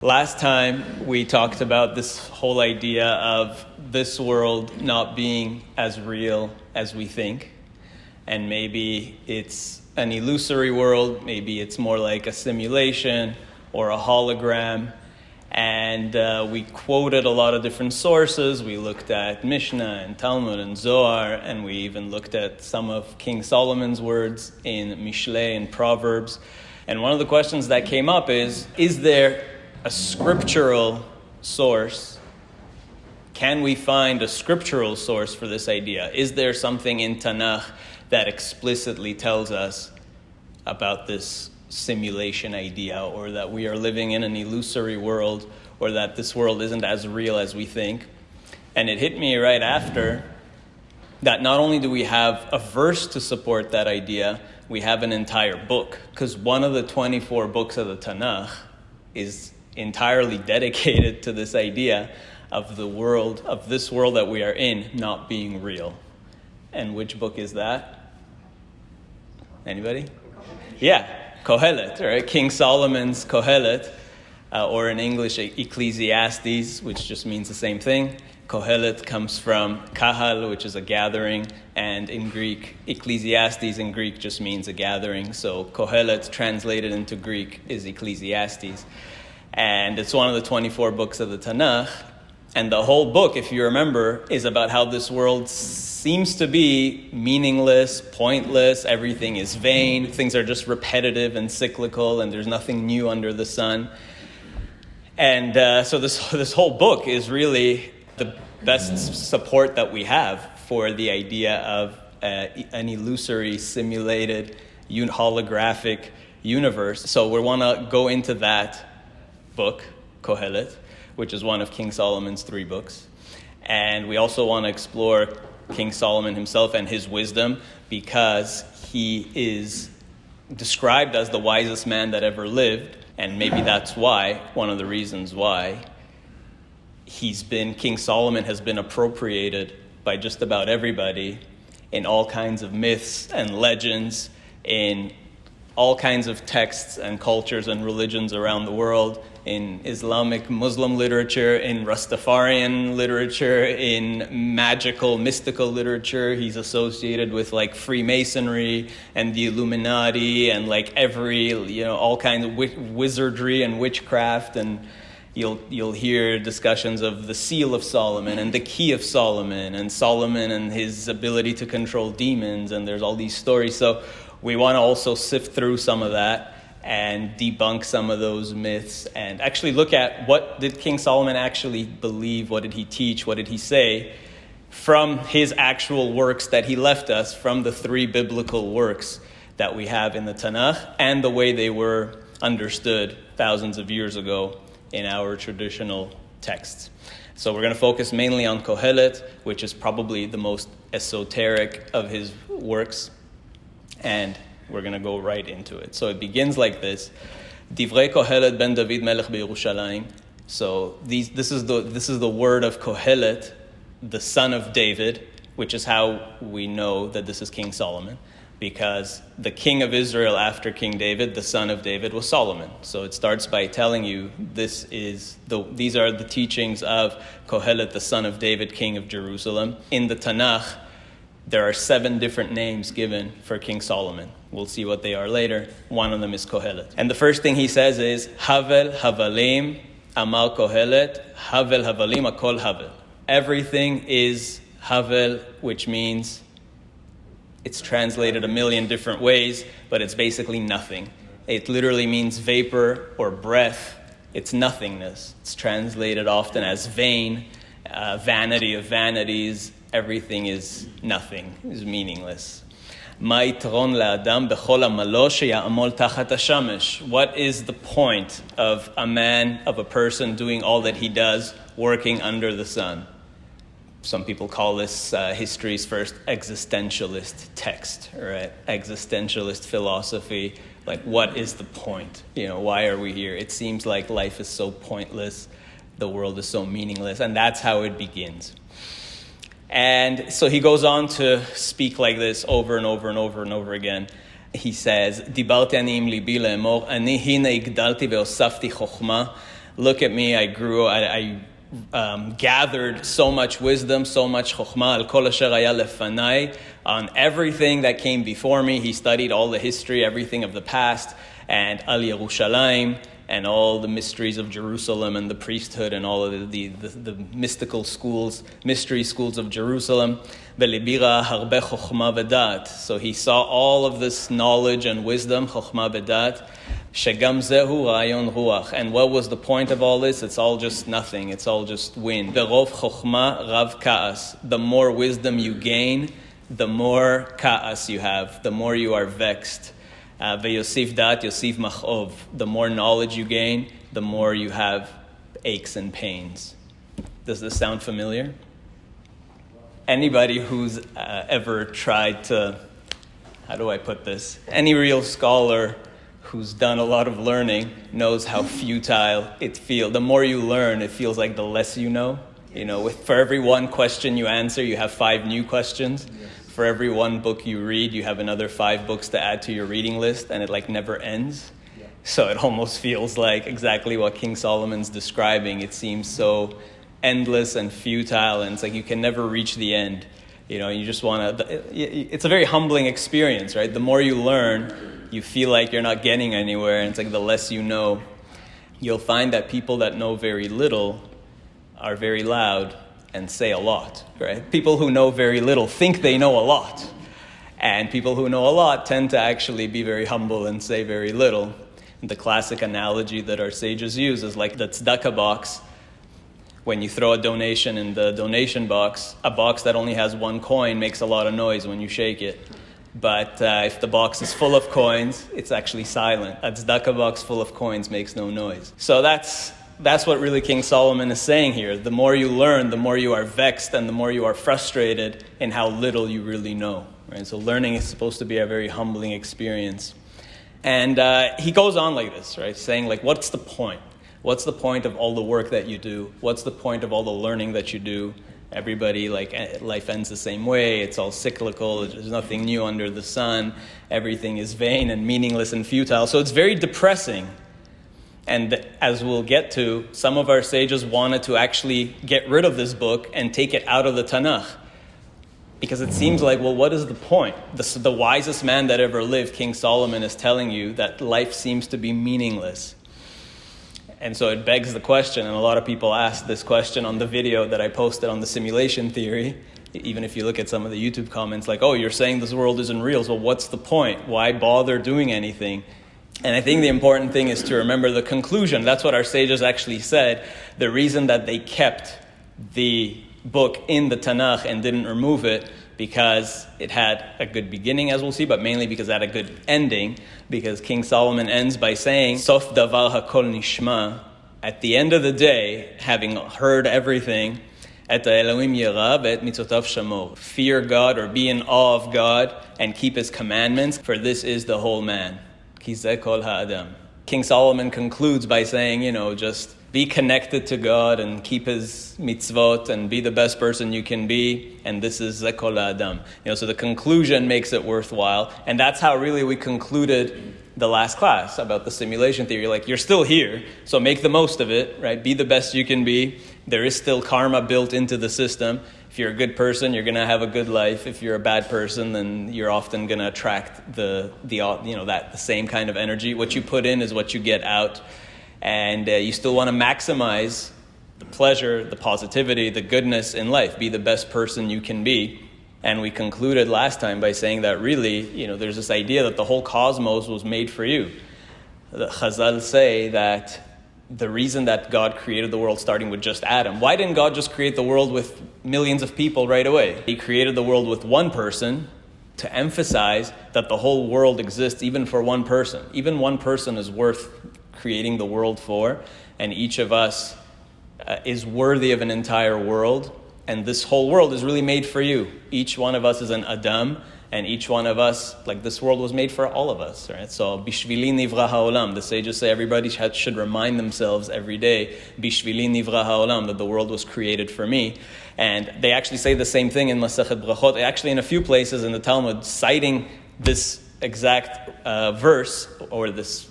Last time we talked about this whole idea of this world not being as real as we think. And maybe it's an illusory world, maybe it's more like a simulation or a hologram. And we quoted a lot of different sources. We looked at Mishnah and Talmud and Zohar, and we even looked at some of King Solomon's words in Mishlei and Proverbs. And one of the questions that came up is there a scriptural source? Can we find a scriptural source for this idea? Is there something in Tanakh that explicitly tells us about this simulation idea, or that we are living in an illusory world, or that this world isn't as real as we think? And it hit me right after that not only do we have a verse to support that idea, we have an entire book, because one of the 24 books of the Tanakh is entirely dedicated to this idea of the world, of this world that we are in, not being real. And which book is that? Anybody? Yeah, Kohelet, right? King Solomon's Kohelet, or in English, Ecclesiastes, which just means the same thing. Kohelet comes from kahal, which is a gathering, and in Greek, Ecclesiastes in Greek just means a gathering. So Kohelet, translated into Greek, is Ecclesiastes. And it's one of the 24 books of the Tanakh. And the whole book, if you remember, is about how this world seems to be meaningless, pointless, everything is vain, things are just repetitive and cyclical, and there's nothing new under the sun. And so this whole book is really the best support that we have for the idea of an illusory, simulated, holographic universe. So we want to go into that book, Kohelet, which is one of King Solomon's 3 books. And we also want to explore King Solomon himself and his wisdom, because he is described as the wisest man that ever lived. And maybe that's why, one of the reasons why, King Solomon has been appropriated by just about everybody in all kinds of myths and legends, in all kinds of texts and cultures and religions around the world, in Islamic Muslim literature, in Rastafarian literature, in magical, mystical literature. He's associated with like Freemasonry and the Illuminati and like every, all kinds of wizardry and witchcraft. And you'll hear discussions of the seal of Solomon and the key of Solomon and his ability to control demons. And there's all these stories. So we want to also sift through some of that and debunk some of those myths and actually look at what did King Solomon actually believe, what did he teach, what did he say from his actual works that he left us, from the 3 biblical works that we have in the Tanakh and the way they were understood thousands of years ago in our traditional texts. So we're going to focus mainly on Kohelet, which is probably the most esoteric of his works. And we're going to go right into it. So it begins like this. Divrei Kohelet ben David melech beYerushalayim. So this is the word of Kohelet, the son of David, which is how we know that this is King Solomon, because the king of Israel after King David, the son of David, was Solomon. So it starts by telling you these are the teachings of Kohelet, the son of David, king of Jerusalem. In the Tanakh, there are 7 different names given for King Solomon. We'll see what they are later. One of them is Kohelet. And the first thing he says is, Havel Havalim Amal Kohelet, Havel Havalim Akol Havel. Everything is Havel, which means, it's translated a million different ways, but it's basically nothing. It literally means vapor or breath. It's nothingness. It's translated often as vain, vanity of vanities. Everything is nothing, is meaningless. What is the point of a person doing all that he does, working under the sun? Some people call this history's first existentialist text, right? Existentialist philosophy. Like, what is the point? Why are we here? It seems like life is so pointless. The world is so meaningless. And that's how it begins. And so he goes on to speak like this over and over and over and over again. He says, Dibarti ani im libi le'emor, ani hine igdalti ve'osafti chokhma, Look at me, I grew, I gathered so much wisdom, so much chokhmah, al kol asher haya lefanai, on everything that came before me. He studied all the history, everything of the past, and al Yerushalayim, and all the mysteries of Jerusalem and the priesthood and all of the mystical schools, mystery schools of Jerusalem. Velibira harbe chokhmah v'dat. So he saw all of this knowledge and wisdom, chokhmah v'dat. Shegam zehu rayon ruach. And what was the point of all this? It's all just nothing. It's all just wind. Berov chokhmah rav ka'as. The more wisdom you gain, the more ka'as you have, the more you are vexed. Ve'yosif dat, yosif machov. The more knowledge you gain, the more you have aches and pains. Does this sound familiar? Anybody who's ever tried to, how do I put this? Any real scholar who's done a lot of learning knows how futile it feels. The more you learn, it feels like the less you know. You know, for every one question you answer, you have 5 new questions. For every one book you read, you have another 5 books to add to your reading list, and it like never ends. Yeah. So it almost feels like exactly what King Solomon's describing. It seems so endless and futile, and it's like you can never reach the end. You know, you just want to. It's a very humbling experience, right? The more you learn, you feel like you're not getting anywhere, and it's like the less you know. You'll find that people that know very little are very loud and say a lot, right? People who know very little think they know a lot. And people who know a lot tend to actually be very humble and say very little. The classic analogy that our sages use is like the tzedakah box. When you throw a donation in the donation box, a box that only has 1 coin makes a lot of noise when you shake it. But if the box is full of coins, it's actually silent. A tzedakah box full of coins makes no noise. So that's what really King Solomon is saying here. The more you learn, the more you are vexed and the more you are frustrated in how little you really know. Right? So learning is supposed to be a very humbling experience. And he goes on like this, right? Saying like, what's the point? What's the point of all the work that you do? What's the point of all the learning that you do? Everybody, like, life ends the same way. It's all cyclical. There's nothing new under the sun. Everything is vain and meaningless and futile. So it's very depressing. And as we'll get to, some of our sages wanted to actually get rid of this book and take it out of the Tanakh. Because it seems like, well, what is the point? The wisest man that ever lived, King Solomon, is telling you that life seems to be meaningless. And so it begs the question, and a lot of people asked this question on the video that I posted on the simulation theory. Even if you look at some of the YouTube comments, like, oh, you're saying this world isn't real, so what's the point? Why bother doing anything? And I think the important thing is to remember the conclusion. That's what our sages actually said. The reason that they kept the book in the Tanakh and didn't remove it, because it had a good beginning, as we'll see, but mainly because it had a good ending, because King Solomon ends by saying, Sof davar hakol nishma, at the end of the day, having heard everything, et Elohim yirah ve'et mitzotav shamor, fear God or be in awe of God and keep His commandments, for this is the whole man. Ki zeh kol ha'adam. King Solomon concludes by saying, just be connected to God and keep His mitzvot and be the best person you can be. And this is zeh kol ha'adam. So the conclusion makes it worthwhile. And that's how really we concluded the last class about the simulation theory. Like, you're still here, so make the most of it, right? Be the best you can be. There is still karma built into the system. If you're a good person, you're going to have a good life. If you're a bad person, then you're often going to attract the same kind of energy. What you put in is what you get out. And you still want to maximize the pleasure, the positivity, the goodness in life. Be the best person you can be. And we concluded last time by saying that really, there's this idea that the whole cosmos was made for you. The Chazal say that the reason that God created the world starting with just Adam, why didn't God just create the world with millions of people right away? He created the world with one person to emphasize that the whole world exists even for one person. Even one person is worth creating the world for, and each of us is worthy of an entire world. And this whole world is really made for you. Each one of us is an Adam, and each one of us, like this world was made for all of us, right? So, Bishvili nivra ha'olam, the sages say everybody should remind themselves every day, Bishvili nivra ha'olam, that the world was created for me. And they actually say the same thing in Masechet Brachot, actually in a few places in the Talmud, citing this exact verse, or this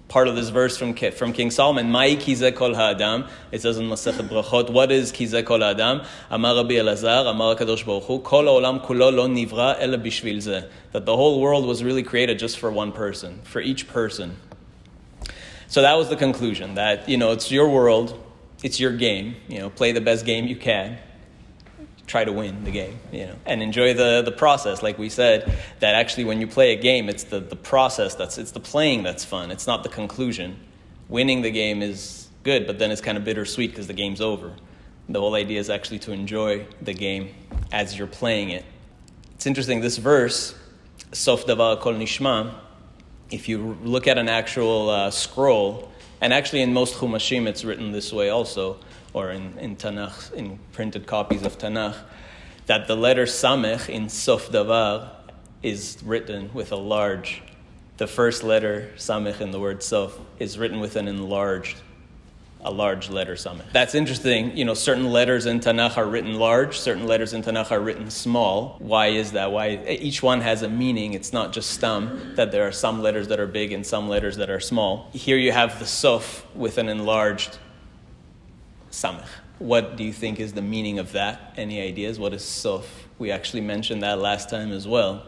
part of this verse from King Solomon. Mai kizeh kol ha'adam. It says in Masechet Brachot, what is kizeh kol ha'adam? Amar Rabbi Elazar, Amar HaKadosh Baruch Hu, kol ha'olam kulo lo nivra ela bishvil zeh. That the whole world was really created just for one person, for each person. So that was the conclusion, that, it's your world, it's your game, play the best game you can. Try to win the game, and enjoy the process. Like we said, that actually when you play a game, it's the process, it's the playing that's fun. It's not the conclusion. Winning the game is good, but then it's kind of bittersweet because the game's over. The whole idea is actually to enjoy the game as you're playing it. It's interesting, this verse, Sof davar kol nishma, if you look at an actual scroll, and actually in most Chumashim it's written this way also, or in Tanakh, in printed copies of Tanakh, that the letter Samech in Sof Davar is written with the first letter Samech in the word Sof is written with a large letter Samech. That's interesting. Certain letters in Tanakh are written large, certain letters in Tanakh are written small. Why is that? Why? Each one has a meaning. It's not just stam, that there are some letters that are big and some letters that are small. Here you have the Sof with an enlarged Samech. What do you think is the meaning of that? Any ideas? What is Sof? We actually mentioned that last time as well.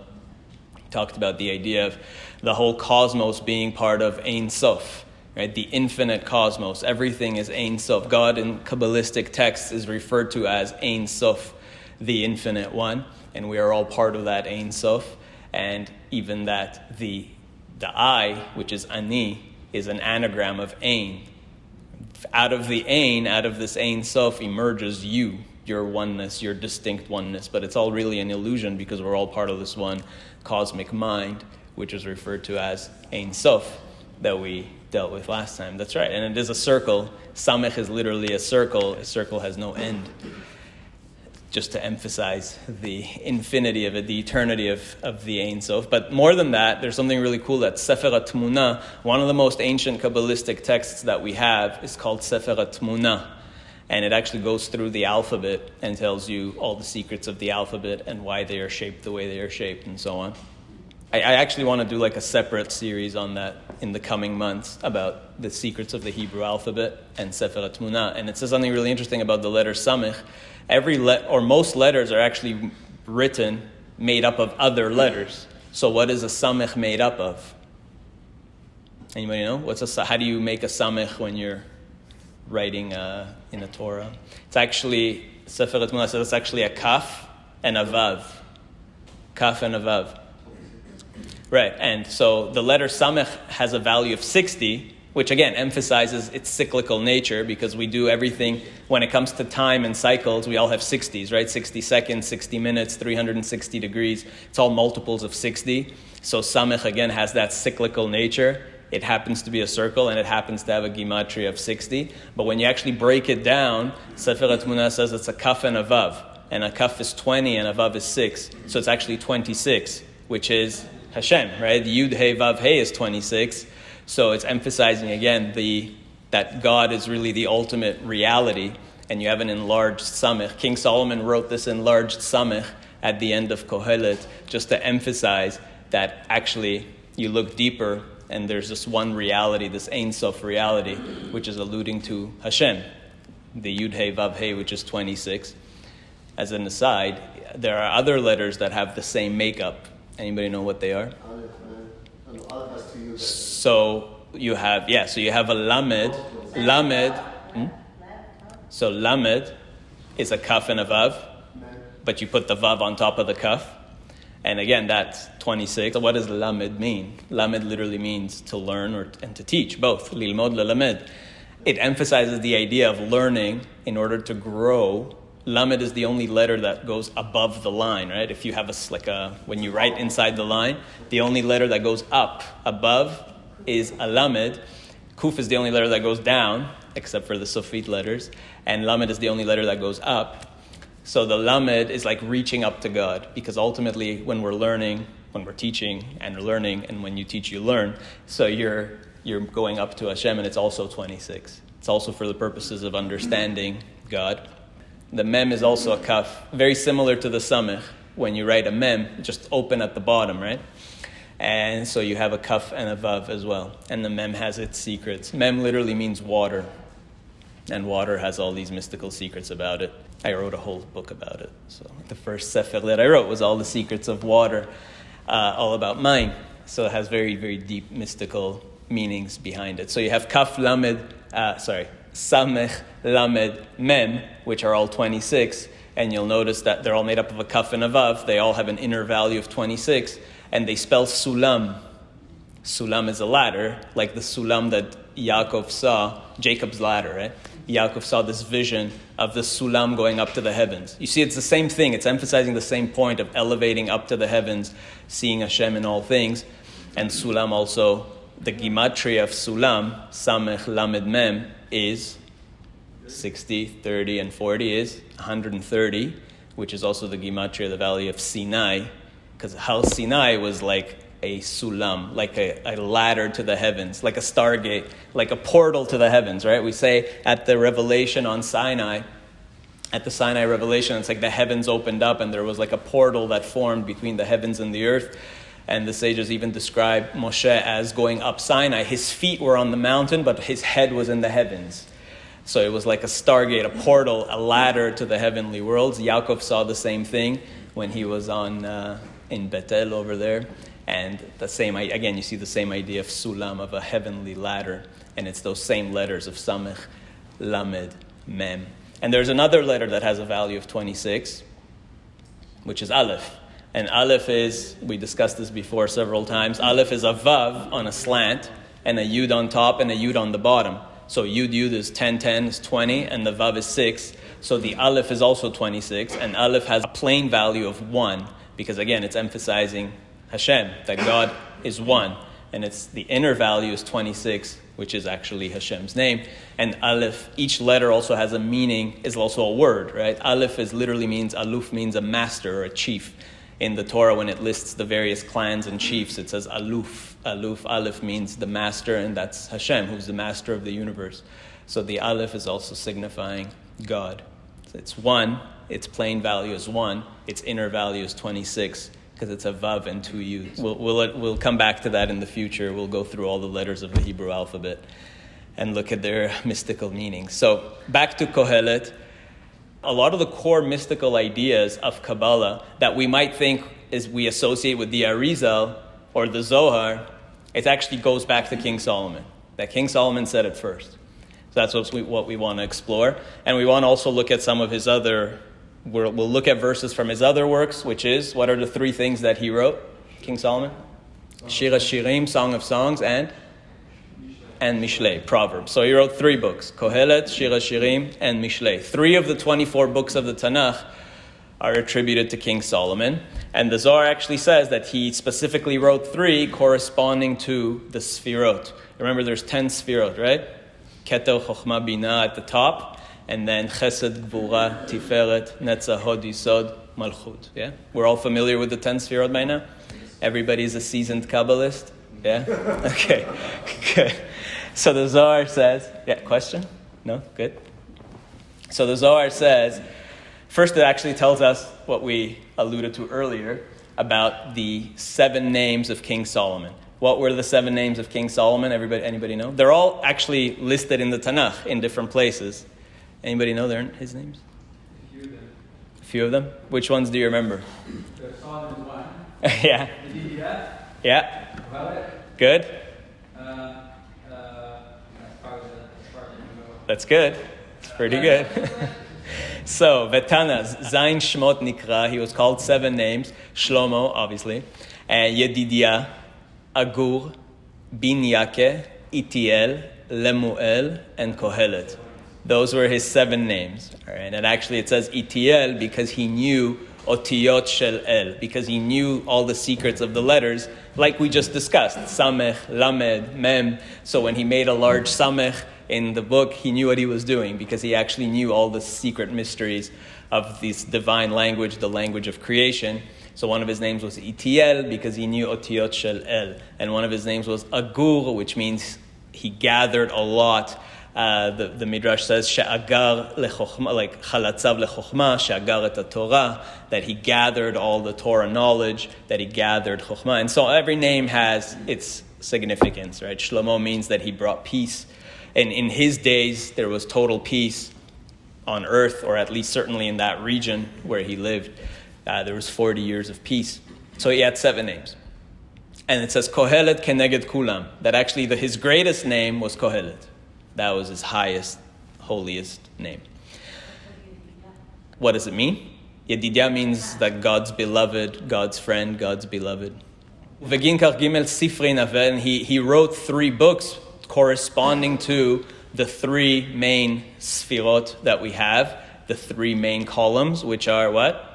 We talked about the idea of the whole cosmos being part of Ein Sof, right? The infinite cosmos. Everything is Ein Sof. God in Kabbalistic texts is referred to as Ein Sof, the infinite one, and we are all part of that Ein Sof. And even that the I, which is Ani, is an anagram of Ein. Out of the Ein, out of this Ein Sof emerges your oneness, your distinct oneness. But it's all really an illusion because we're all part of this one cosmic mind, which is referred to as Ein Sof, that we dealt with last time. That's right. And it is a circle. Samech is literally a circle. A circle has no end. Just to emphasize the infinity of it, the eternity of the Ein Sof. But more than that, there's something really cool that Sefer haTemunah, one of the most ancient Kabbalistic texts that we have, is called Sefer haTemunah. And it actually goes through the alphabet and tells you all the secrets of the alphabet and why they are shaped the way they are shaped and so on. I actually want to do like a separate series on that in the coming months about the secrets of the Hebrew alphabet and Sefer haTemunah. And it says something really interesting about the letter Samech. Most letters are actually made up of other letters. So what is a Samech made up of? Anybody know? How do you make a Samech when you're writing in a Torah? It's actually, Sefer haTemunah says it's actually a Kaf and a Vav. Kaf and a Vav. Right, and so the letter Samech has a value of 60, which again emphasizes its cyclical nature, because we do everything, when it comes to time and cycles, we all have 60s, right? 60 seconds, 60 minutes, 360 degrees. It's all multiples of 60. So Samech again has that cyclical nature. It happens to be a circle, and it happens to have a gematria of 60. But when you actually break it down, Sefer haTemunah says it's a Kaf and a Vav. And a Kaf is 20 and a Vav is 6. So it's actually 26, which is Hashem, right? The Yud Hey Vav Hey is 26. So it's emphasizing again that God is really the ultimate reality, and you have an enlarged Samech. King Solomon wrote this enlarged Samech at the end of Kohelet just to emphasize that actually you look deeper and there's this one reality, this Ein Sof reality, which is alluding to Hashem, the Yud Hey Vav Hey, which is 26. As an aside, there are other letters that have the same makeup. Anybody know what they are? So you have a Lamed. So Lamed is a Kaf and a Vav, but you put the Vav on top of the Kaf. And again, that's 26. So what does Lamed mean? Lamed literally means to learn and to teach, both. Lilmod lelamed. It emphasizes the idea of learning in order to grow. Lamed is the only letter that goes above the line, right? If you have when you write inside the line, the only letter that goes up above is a Lamed. Kuf is the only letter that goes down, except for the Sofit letters. And Lamed is the only letter that goes up. So the Lamed is like reaching up to God, because ultimately when we're learning, when we're teaching and learning, and when you teach, you learn. So you're going up to Hashem, and it's also 26. It's also for the purposes of understanding God. The Mem is also a Kaf, very similar to the Samech. When you write a Mem, just open at the bottom, right? And so you have a kaf and a vav as well. And the mem has its secrets. Mem literally means water. And water has all these mystical secrets about it. I wrote a whole book about it. So the first Sefer that I wrote was all the secrets of water, all about mine. So it has very, very deep mystical meanings behind it. So you have kaf lamed, samech lamed mem, which are all 26. And you'll notice that they're all made up of a kaf and a vav. They all have an inner value of 26. And they spell sulam. Sulam is a ladder, like the sulam that Yaakov saw, Jacob's ladder, right? Yaakov saw this vision of the sulam going up to the heavens. You see, it's the same thing. It's emphasizing the same point of elevating up to the heavens, seeing Hashem in all things. And sulam also, the gematria of sulam, samech lamed mem, is 60, 30, and 40 is 130, which is also the gematria, the valley of Sinai, because Har Sinai was like a sulam, like a ladder to the heavens, like a stargate, like a portal to the heavens, right? We say at the revelation on Sinai, at the Sinai revelation, it's like the heavens opened up and there was like a portal that formed between the heavens and the earth. And the sages even describe Moshe as going up Sinai. His feet were on the mountain, but his head was in the heavens. So it was like a stargate, a portal, a ladder to the heavenly worlds. Yaakov saw the same thing when he was in Bethel over there. And the same, again, you see the same idea of sulam, of a heavenly ladder. And it's those same letters of samech, lamed, mem. And there's another letter that has a value of 26, which is aleph. And aleph is, we discussed this before several times, aleph is a vav on a slant, and a yud on top, and a yud on the bottom. So yud is 10, 10 is 20, and the vav is 6. So the aleph is also 26, and aleph has a plain value of 1, because again, it's emphasizing Hashem, that God is one. And it's the inner value is 26, which is actually Hashem's name. And aleph, each letter also has a meaning, is also a word, right? Aleph literally means, aluf means a master or a chief. In the Torah, when it lists the various clans and chiefs, it says aluf. Aleph means the master, and that's Hashem, who's the master of the universe. So the aleph is also signifying God. So it's 1, its plain value is 1, its inner value is 26, because it's a vav and 2 yuds. We'll come back to that in the future. We'll go through all the letters of the Hebrew alphabet and look at their mystical meanings. So back to Kohelet. A lot of the core mystical ideas of Kabbalah that we might think is we associate with the Arizal or the Zohar, it actually goes back to King Solomon. That King Solomon said it first. So that's what we want to explore. And we want to also look at some of his other, we'll look at verses from his other works, which is, what are the 3 things that he wrote, King Solomon? Shir HaShirim, Song of Songs, and Mishlei, Proverbs. So he wrote 3 books, Kohelet, Shir HaShirim, and Mishlei. 3 of the 24 books of the Tanakh are attributed to King Solomon. And the Zohar actually says that he specifically wrote 3 corresponding to the Sfirot. Remember, there's 10 Sfirot, right? Keter, Chochmah, Binah at the top, and then Chesed, Gvura, Tiferet, Netzah, Hod, Yisod, Malchut. Yeah? We're all familiar with the 10 Sfirot by now? Everybody's a seasoned Kabbalist? Yeah? Okay. Good. So the Zohar says, question? No? Good. So the Zohar says, first it actually tells us what we alluded to earlier about the 7 names of King Solomon. What were the 7 names of King Solomon? Anybody know? They're all actually listed in the Tanakh in different places. Anybody know his names? A few of them? Which ones do you remember? Solomon's one. Yeah. Yeah. Good. That's That's good. It's pretty good. So, Vetana, Zain Shmot Nikra, he was called 7 names. Shlomo, obviously. Yedidia, Agur, Bin Yakeh, Itiel, Lemuel, and Kohelet. Those were his 7 names. All right? And actually it says Itiel because he knew Otiyot Shel El, because he knew all the secrets of the letters, like we just discussed. Samech, Lamed, Mem. So when he made a large Samech in the book, he knew what he was doing because he actually knew all the secret mysteries of this divine language, the language of creation. So one of his names was Itiel because he knew Otiyot Shel El. And one of his names was Agur, which means he gathered a lot The Midrash says, she'agar lechokhma, like chalatzav lechokhma, she'agar et Torah, that he gathered all the Torah knowledge, that he gathered chokhmah. And so every name has its significance, right? Shlomo means that he brought peace. And in his days, there was total peace on earth, or at least certainly in that region where he lived. There was 40 years of peace. So he had 7 names. And it says, Kohelet keneged kulam, that actually his greatest name was Kohelet. That was his highest, holiest name. What does it mean? Yedidia means that God's beloved, God's friend, God's beloved. V'gin kach gimel sifrei navel, and he wrote 3 books corresponding to the 3 main sfirot that we have, the 3 main columns, which are what?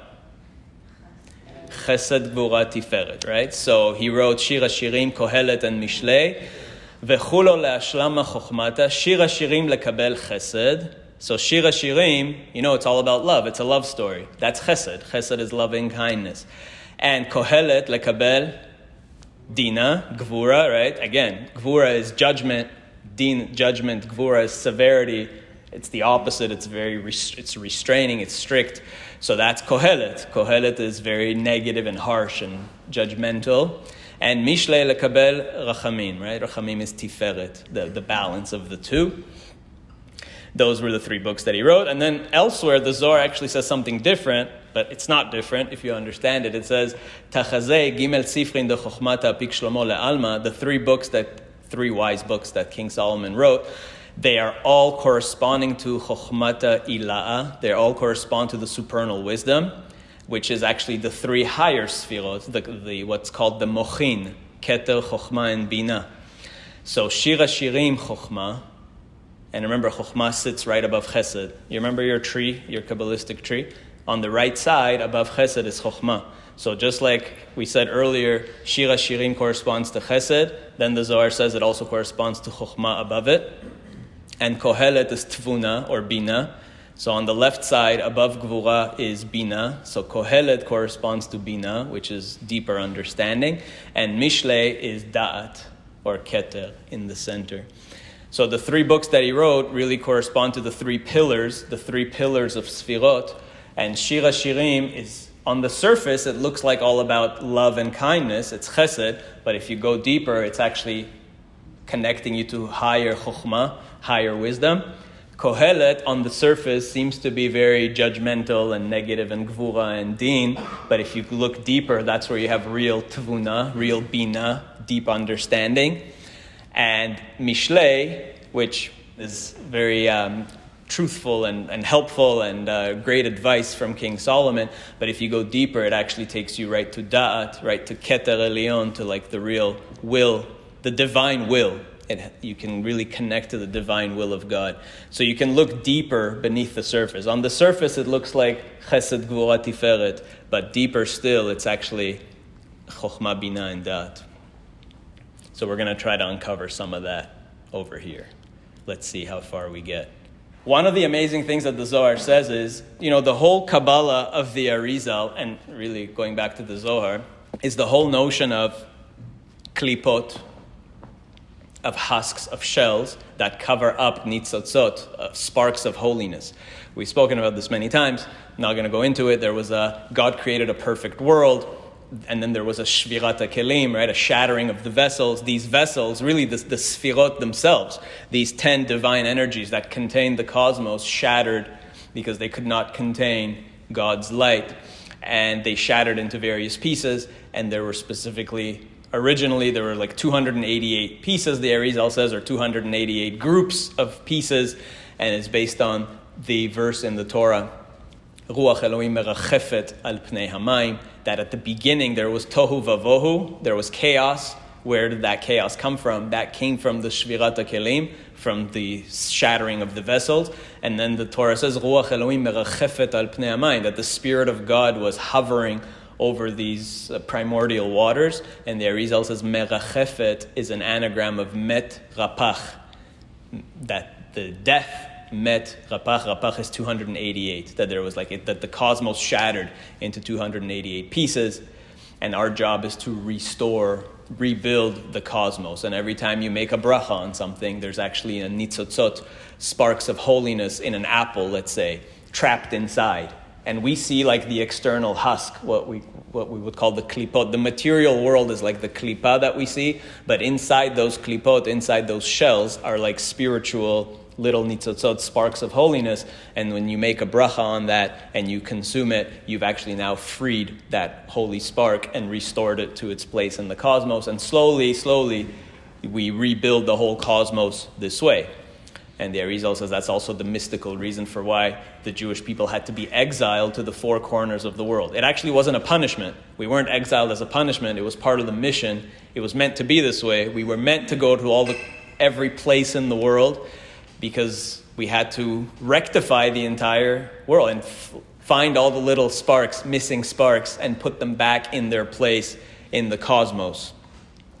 Chesed, Gvura, Tiferet, right? So he wrote Shir HaShirim, Kohelet, and Mishlei. V'chulo le'ashlama chokhmata, Shir HaShirim lekabel chesed. So Shir HaShirim, it's all about love. It's a love story. That's chesed. Chesed is loving kindness. And Kohelet lekabel dina, Gvura, right? Again, Gvura is judgment. Din, judgment. Gvura is severity. It's the opposite. It's it's restraining. It's strict. So that's Kohelet. Kohelet is very negative and harsh and judgmental. And Mishlei lekabel Rachamim, right? Rachamim is Tiferet, the balance of the 2. Those were the 3 books that he wrote. And then elsewhere, the Zohar actually says something different, but it's not different if you understand it. It says, Tachazei gimel sifrin de chokhmata pik shlomo le'alma, the 3 wise books that King Solomon wrote. They are all corresponding to chokhmata ila'a. They all correspond to the supernal wisdom, which is actually the 3 higher sfirot, the what's called the mochin, keter, chokhmah, and bina. So Shir HaShirim, chokhmah, and remember, chokhmah sits right above chesed. You remember your tree, your Kabbalistic tree? On the right side, above chesed, is chokhmah. So just like we said earlier, Shir HaShirim corresponds to chesed, then the Zohar says it also corresponds to chokhmah above it. And Kohelet is Tvuna, or Bina. So on the left side, above Gvura, is Bina. So Kohelet corresponds to Bina, which is deeper understanding. And Mishlei is Da'at, or Keter, in the center. So the 3 books that he wrote really correspond to the 3 pillars of Sfirot. And Shir HaShirim is, on the surface, it looks like all about love and kindness. It's chesed. But if you go deeper, it's actually connecting you to higher chokhmah, higher wisdom. Kohelet, on the surface, seems to be very judgmental and negative and gvura and din. But if you look deeper, that's where you have real tvuna, real bina, deep understanding. And Mishlei, which is very truthful and helpful and great advice from King Solomon. But if you go deeper, it actually takes you right to Da'at, right to Keter Elyon, to like the real will, the divine will. You can really connect to the divine will of God. So you can look deeper beneath the surface. On the surface, it looks like Chesed, Gvura, Tiferet, but deeper still, it's actually Chokhmah, Bina, and Da'at. So we're going to try to uncover some of that over here. Let's see how far we get. One of the amazing things that the Zohar says is, the whole Kabbalah of the Arizal, and really going back to the Zohar, is the whole notion of klipot, of husks, of shells that cover up nitzotzot, sparks of holiness. We've spoken about this many times. I'm not going to go into it. God created a perfect world, and then there was a shvirat kelim, right, a shattering of the vessels. These vessels, really the sfirot themselves, these 10 divine energies that contain the cosmos, shattered because they could not contain God's light. And they shattered into various pieces, and there were originally, there were like 288 pieces, the Arizal says, or 288 groups of pieces, and it's based on the verse in the Torah, Ruach Elohim merachefet al pnei hamayim, that at the beginning there was tohu vavohu, there was chaos. Where did that chaos come from? That came from the shvirat kelim, from the shattering of the vessels. And then the Torah says, Ruach Elohim merachefet al pnei hamayim, that the Spirit of God was hovering over these primordial waters. And the Arizal says merachefet is an anagram of met rapach, that the death met rapach is 288, that there was that the cosmos shattered into 288 pieces, and our job is to restore rebuild the cosmos. And every time you make a bracha on something, there's actually a nitzotzot, sparks of holiness in an apple, let's say, trapped inside. And we see like the external husk, what we would call the klipot. The material world is like the klipa that we see, but inside those klipot, inside those shells, are like spiritual little nitzotzot, sparks of holiness. And when you make a bracha on that and you consume it, you've actually now freed that holy spark and restored it to its place in the cosmos. And slowly, we rebuild the whole cosmos this way. And the Arizal says that's also the mystical reason for why the Jewish people had to be exiled to the four corners of the world. It actually wasn't a punishment. We weren't exiled as a punishment. It was part of the mission. It was meant to be this way. We were meant to go to every place in the world because we had to rectify the entire world and find all the little sparks, missing sparks, and put them back in their place in the cosmos.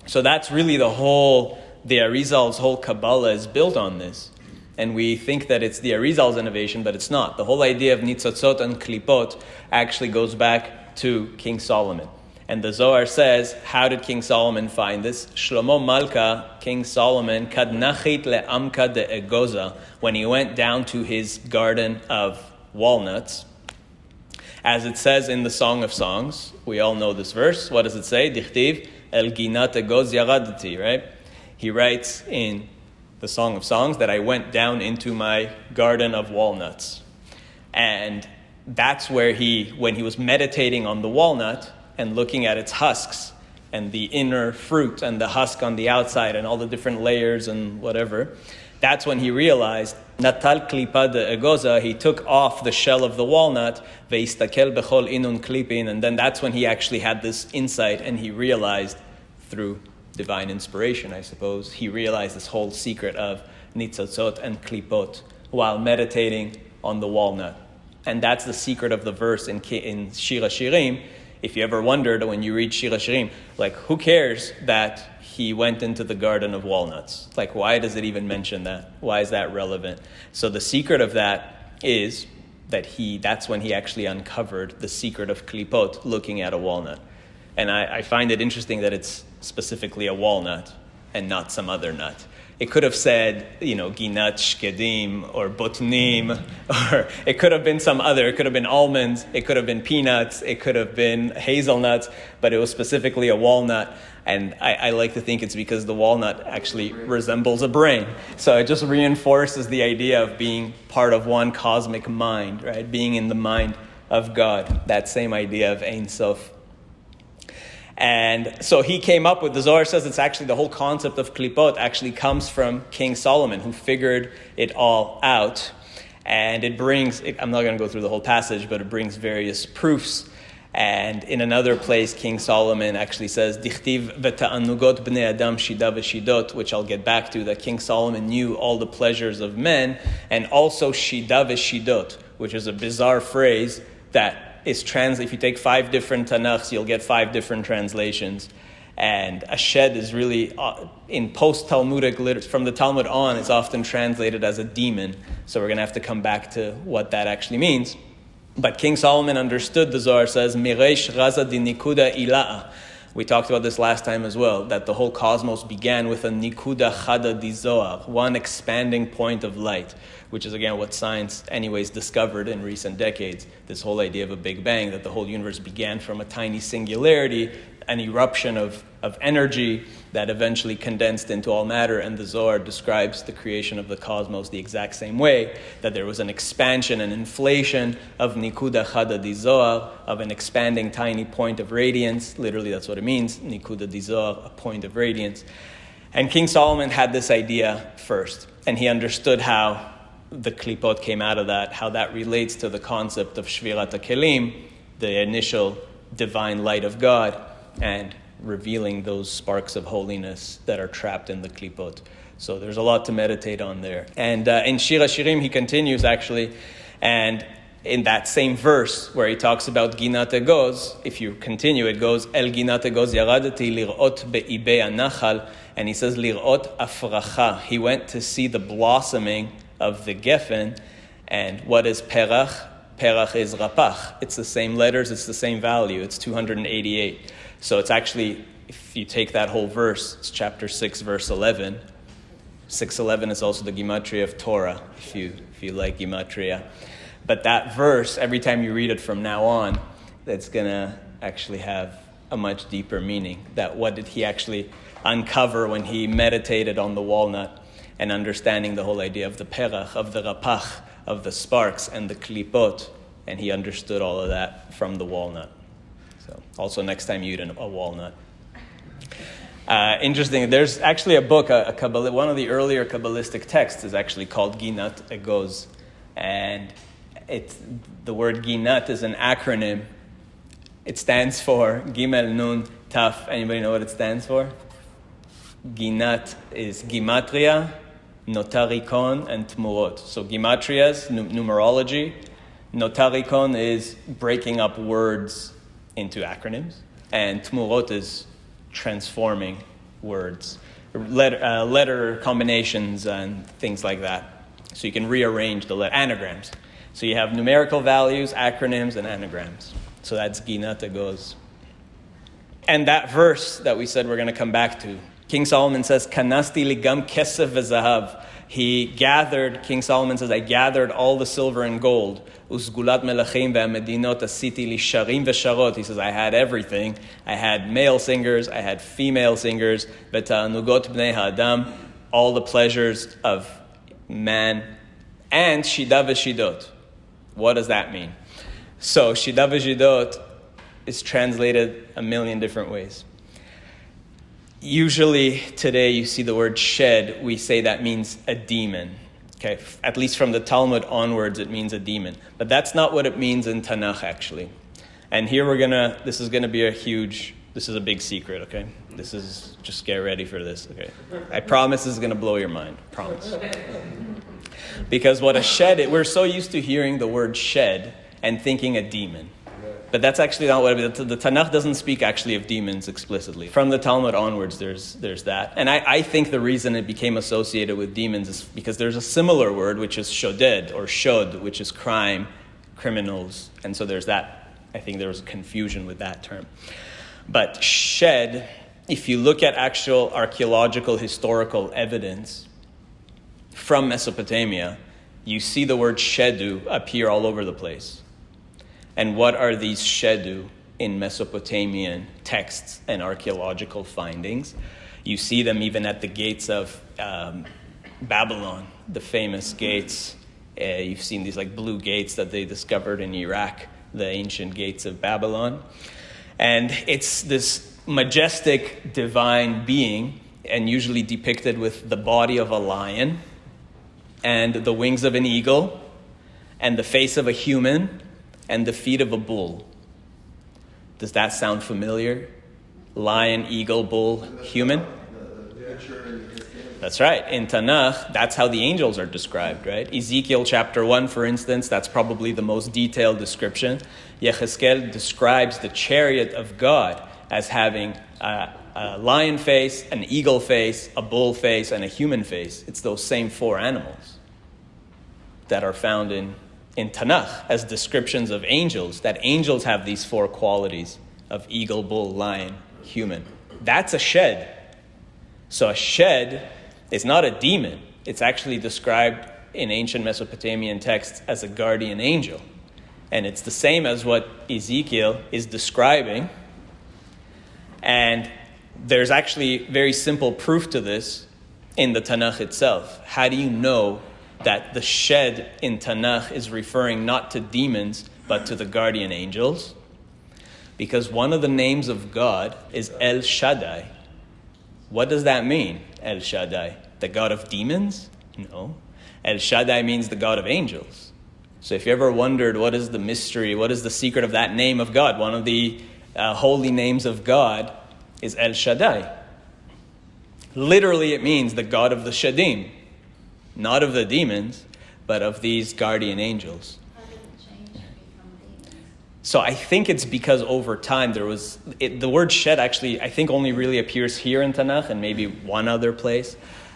So that's really the Arizal's whole Kabbalah is built on this. And we think that it's the Arizal's innovation, but it's not. The whole idea of nitzotzot and klipot actually goes back to King Solomon. And the Zohar says, how did King Solomon find this? Shlomo Malka, King Solomon, kad nachit le'amka de'egoza, when he went down to his garden of walnuts. As it says in the Song of Songs, we all know this verse. What does it say? Dichtiv, el ginat egoz yaradati, right? He writes in the Song of Songs that I went down into my garden of walnuts. And that's where when he was meditating on the walnut and looking at its husks and the inner fruit and the husk on the outside and all the different layers and whatever, that's when he realized, Natal klipa de egoza, he took off the shell of the walnut, veistakel bechol inun klipin, and then that's when he actually had this insight and he realized through divine inspiration, I suppose, he realized this whole secret of nitzotzot and klipot while meditating on the walnut. And that's the secret of the verse in Shir HaShirim. If you ever wondered when you read Shir HaShirim, like, who cares that he went into the garden of walnuts? Like, why does it even mention that? Why is that relevant? So the secret of that is that that's when he actually uncovered the secret of klipot, looking at a walnut. And I find it interesting that it's specifically a walnut and not some other nut. It could have said, ginat shkedim or botnim, or it could have been some other. It could have been almonds. It could have been peanuts. It could have been hazelnuts, but it was specifically a walnut. And I like to think it's because the walnut actually resembles a brain. So it just reinforces the idea of being part of one cosmic mind, right? Being in the mind of God. That same idea of Ein Sof. And so he came up with, the Zohar says it's actually the whole concept of klipot actually comes from King Solomon, who figured it all out. And I'm not going to go through the whole passage, but it brings various proofs. And in another place, King Solomon actually says, Dichtiv v'ta'anugot b'nei adam shida v'shidot, which I'll get back to, that King Solomon knew all the pleasures of men, and also shida v'shidot, which is a bizarre phrase that is if you take 5 different Tanakhs, you'll get 5 different translations. And a shed is really, in post-Talmudic literature, from the Talmud on, it's often translated as a demon. So we're going to have to come back to what that actually means. But King Solomon understood, the Zohar says, Miresh raza di nikuda ila'a. We talked about this last time as well, that the whole cosmos began with a nikuda chada di zohar, one expanding point of light, which is again what science anyways discovered in recent decades, this whole idea of a Big Bang, that the whole universe began from a tiny singularity, an eruption of energy that eventually condensed into all matter, and the Zohar describes the creation of the cosmos the exact same way, that there was an expansion and inflation of nikuda chada di zohar, of an expanding tiny point of radiance. Literally that's what it means, nikuda di zohar, a point of radiance. And King Solomon had this idea first, and he understood how the klipot came out of that, how that relates to the concept of shvirat hakelim, the initial divine light of God, and revealing those sparks of holiness that are trapped in the klipot. So there's a lot to meditate on there. And in Shir HaShirim, he continues actually, and in that same verse where he talks about ginat egoz, if you continue, it goes, El ginat egoz yaradati lir'ot be'ibei anachal, and he says, lir'ot afracha. He went to see the blossoming of the geffen, and what is perach? Perach is rapach. It's the same letters, it's the same value, it's 288. So it's actually if you take that whole verse, it's chapter 6, verse 11. 6:11 is also the gematria of Torah, if you like gematria. But that verse, every time you read it from now on, that's going to actually have a much deeper meaning. That what did he actually uncover when he meditated on the walnut and understanding the whole idea of the perach, of the rapach, of the sparks and the klipot, and he understood all of that from the walnut. So also next time you eat a walnut. Interesting, there's actually a book, one of the earlier Kabbalistic texts is actually called Ginat Egoz. And the word Ginat is an acronym. It stands for Gimel Nun Taf. Anybody know what it stands for? Ginat is Gimatria, Notarikon, and Tmurot. So Gimatrias, numerology. Notarikon is breaking up words into acronyms. And Tmurot is transforming words, letter combinations and things like that. So you can rearrange the anagrams. So you have numerical values, acronyms, and anagrams. So that's Ginat Egoz. And that verse that we said we're going to come back to, King Solomon says, Kanasti ligam kesef v'zahav. King Solomon says, I gathered all the silver and gold. Usgulat melachim ve'amedinot asiti li sharim ve'sharot. He says, I had everything. I had male singers, I had female singers, ve'ta'anugot bnei ha'adam, all the pleasures of man, and shida ve'shidot. What does that mean? So, shida ve'shidot is translated a million different ways. Usually today you see the word shed, we say that means a demon. Okay, at least from the Talmud onwards it means a demon. But that's not what it means in Tanakh actually. And here this is gonna be this is a big secret, okay? Just get ready for this, okay? I promise this is gonna blow your mind, promise. Because what a shed, we're so used to hearing the word shed and thinking a demon. But that's actually not what it is. The Tanakh doesn't speak actually of demons explicitly. From the Talmud onwards, there's that. And I think the reason it became associated with demons is because there's a similar word, which is shoded, or shod, which is crime, criminals. And so there's that. I think there was confusion with that term. But shed, if you look at actual archaeological historical evidence from Mesopotamia, you see the word shedu appear all over the place. And what are these shedu in Mesopotamian texts and archaeological findings? You see them even at the gates of Babylon, the famous gates. You've seen these like blue gates that they discovered in Iraq, the ancient gates of Babylon. And it's this majestic divine being, and usually depicted with the body of a lion, and the wings of an eagle, and the face of a human, and the feet of a bull. Does that sound familiar? Lion, eagle, bull, human? That's right. In Tanakh, that's how the angels are described, right? Ezekiel chapter 1, for instance, that's probably the most detailed description. Yechezkel describes the chariot of God as having a lion face, an eagle face, a bull face, and a human face. It's those same four animals that are found in Tanakh as descriptions of angels, that angels have these four qualities of eagle, bull, lion, human. That's a shed. So a shed is not a demon. It's actually described in ancient Mesopotamian texts as a guardian angel. And it's the same as what Ezekiel is describing. And there's actually very simple proof to this in the Tanakh itself. How do you know that the shed in Tanakh is referring not to demons, but to the guardian angels? Because one of the names of God is El Shaddai. What does that mean, El Shaddai? The God of demons? No. El Shaddai means the God of angels. So if you ever wondered what is the mystery, what is the secret of that name of God, one of the holy names of God is El Shaddai. Literally it means the God of the Shadim. Not of the demons, but of these guardian angels. How did it change to become demons? So I think it's because over time the word shed actually, I think only really appears here in Tanakh and maybe one other place.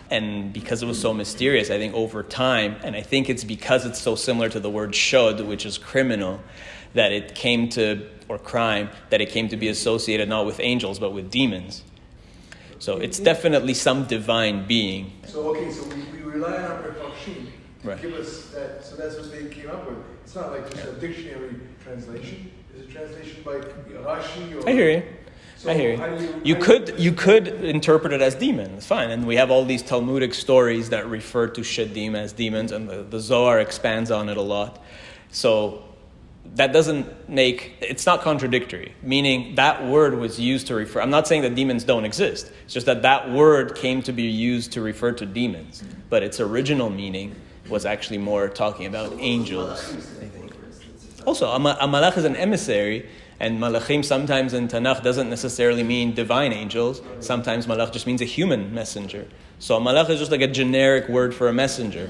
And because it was so mysterious, I think over time, and I think it's because it's so similar to the word shod, which is criminal, that it came to or crime, that it came to be associated not with angels, but with demons. So it's definitely some divine being. So we rely on our Mefarshim to Right. give us that, so that's what they came up with. It's not like just a dictionary translation. It's a translation by Rashi or... I hear you. So I hear how do you. You could interpret it as demon. It's fine. And we have all these Talmudic stories that refer to Shadim as demons, and the Zohar expands on it a lot. So that doesn't make, it's not contradictory, meaning that word was used to refer, I'm not saying that demons don't exist, it's just that word came to be used to refer to demons, but its original meaning was actually more talking about angels, I think. Also, a malach is an emissary, and malachim sometimes in Tanakh doesn't necessarily mean divine angels, sometimes malach just means a human messenger. So a malach is just like a generic word for a messenger.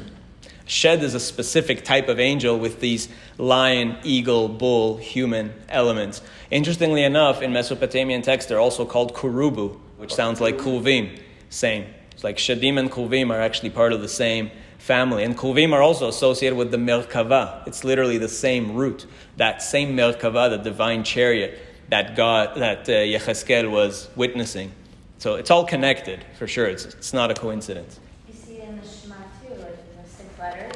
Shed is a specific type of angel with these lion, eagle, bull, human elements. Interestingly enough, in Mesopotamian texts, they're also called kurubu, which sounds like kuvim. Same. It's like Shadim and kuvim are actually part of the same family. And kuvim are also associated with the Merkava. It's literally the same root. That same Merkava, the divine chariot that Yechezkel was witnessing. So it's all connected, for sure. It's not a coincidence. You see in the Shema too, like the 6 letters,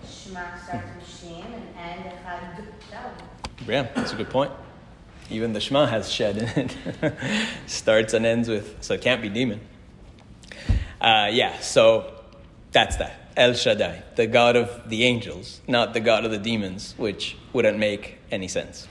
Shema starts with Shin and Echad Dav. Yeah, that's a good point. Even the Shema has shed in it. Starts and ends with, so it can't be demon. So that's that. El Shaddai, the God of the angels, not the God of the demons, which wouldn't make any sense.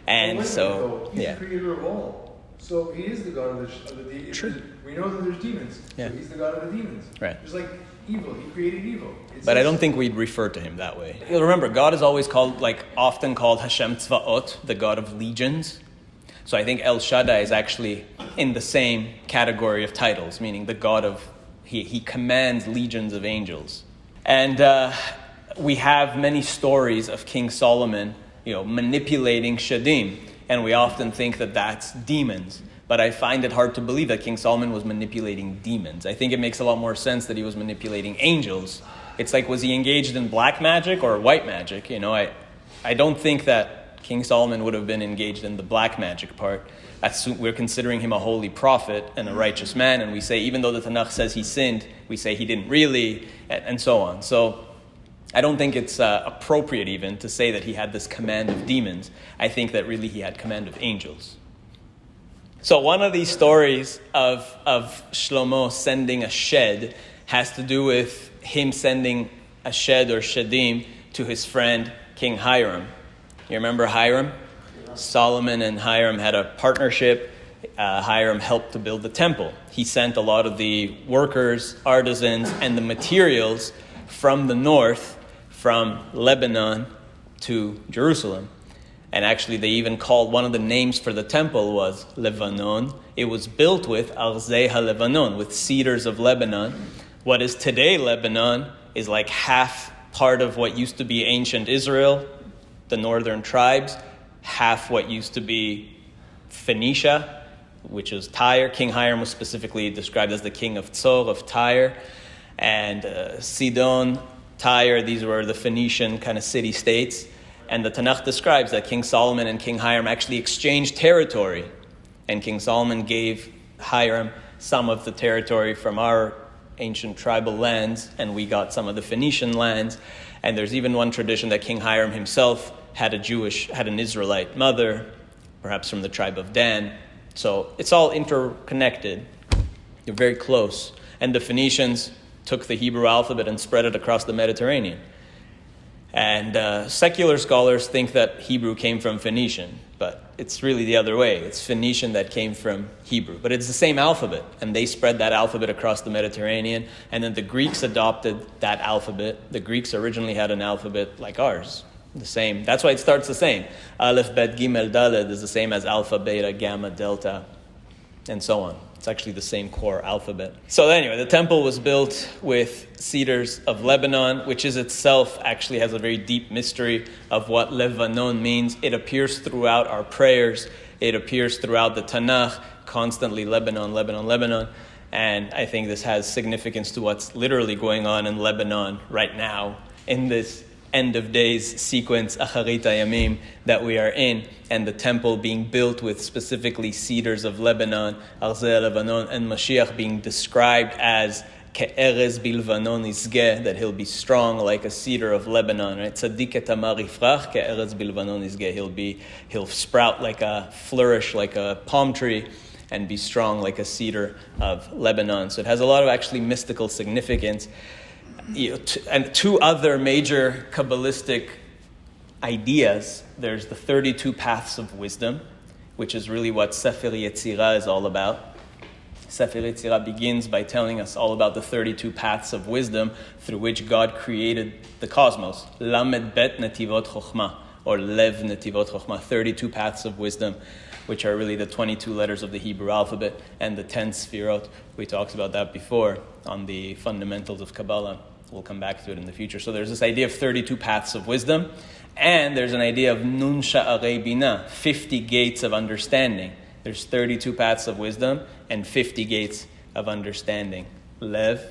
And so, he's yeah. the creator of all. So he is the God of the True. We know that there's demons. Yeah. So he's the God of the demons. Right. Just like evil, he created evil. But I don't think we'd refer to him that way. Remember, God is always often called Hashem Tzvaot, the God of legions. So I think El Shaddai is actually in the same category of titles, meaning the God of, he commands legions of angels. And we have many stories of King Solomon, manipulating Shadim. And we often think that that's demons. But I find it hard to believe that King Solomon was manipulating demons. I think it makes a lot more sense that he was manipulating angels. It's like, was he engaged in black magic or white magic? I don't think that King Solomon would have been engaged in the black magic part. We're considering him a holy prophet and a righteous man, and we say, even though the Tanakh says he sinned, we say he didn't really, and so on. So I don't think it's appropriate even to say that he had this command of demons. I think that really he had command of angels. So one of these stories of Shlomo sending a shed has to do with him sending a shed or shedim to his friend King Hiram. You remember Hiram? Solomon and Hiram had a partnership. Hiram helped to build the temple. He sent a lot of the workers, artisans, and the materials from the north, from Lebanon to Jerusalem. And actually, they even called one of the names for the temple was Lebanon. It was built with Arzei HaLebanon, with cedars of Lebanon. What is today Lebanon is like half part of what used to be ancient Israel, the northern tribes, half what used to be Phoenicia, which is Tyre. King Hiram was specifically described as the king of Tzor, of Tyre. And Sidon, Tyre, these were the Phoenician kind of city-states. And the Tanakh describes that King Solomon and King Hiram actually exchanged territory. And King Solomon gave Hiram some of the territory from our ancient tribal lands, and we got some of the Phoenician lands. And there's even one tradition that King Hiram himself had an Israelite mother, perhaps from the tribe of Dan. So it's all interconnected. They're very close. And the Phoenicians took the Hebrew alphabet and spread it across the Mediterranean. And secular scholars think that Hebrew came from Phoenician, but it's really the other way. It's Phoenician that came from Hebrew. But it's the same alphabet, and they spread that alphabet across the Mediterranean, and then the Greeks adopted that alphabet. The Greeks originally had an alphabet like ours, the same. That's why it starts the same. Aleph, Bet, Gimel, Daled is the same as Alpha, Beta, Gamma, Delta, and so on. It's actually the same core alphabet. So anyway, the temple was built with cedars of Lebanon, which is itself actually has a very deep mystery of what Lebanon means. It appears throughout our prayers. It appears throughout the Tanakh, constantly Lebanon, Lebanon, Lebanon. And I think this has significance to what's literally going on in Lebanon right now, in this end of days sequence, Acharit Hayamim, that we are in, and the temple being built with specifically cedars of Lebanon, Arzeh Lebanon, and Mashiach being described as Ke'erez bilvanon izgeh, that he'll be strong like a cedar of Lebanon, right? Tzaddik etamar yifrach, ke'erez bilvanon izgeh. He'll sprout flourish like a palm tree, and be strong like a cedar of Lebanon. So it has a lot of actually mystical significance. And two other major Kabbalistic ideas. There's the 32 paths of wisdom, which is really what Sefer Yetzirah is all about. Sefer Yetzirah begins by telling us all about the 32 paths of wisdom through which God created the cosmos. Lamed bet netivot chokhmah, or lev netivot chokhmah, 32 paths of wisdom, which are really the 22 letters of the Hebrew alphabet and the 10 sfirot. We talked about that before on the fundamentals of Kabbalah. We'll come back to it in the future. So there's this idea of 32 paths of wisdom, and there's an idea of nun sha'arei binah, 50 gates of understanding. There's 32 paths of wisdom and 50 gates of understanding. Lev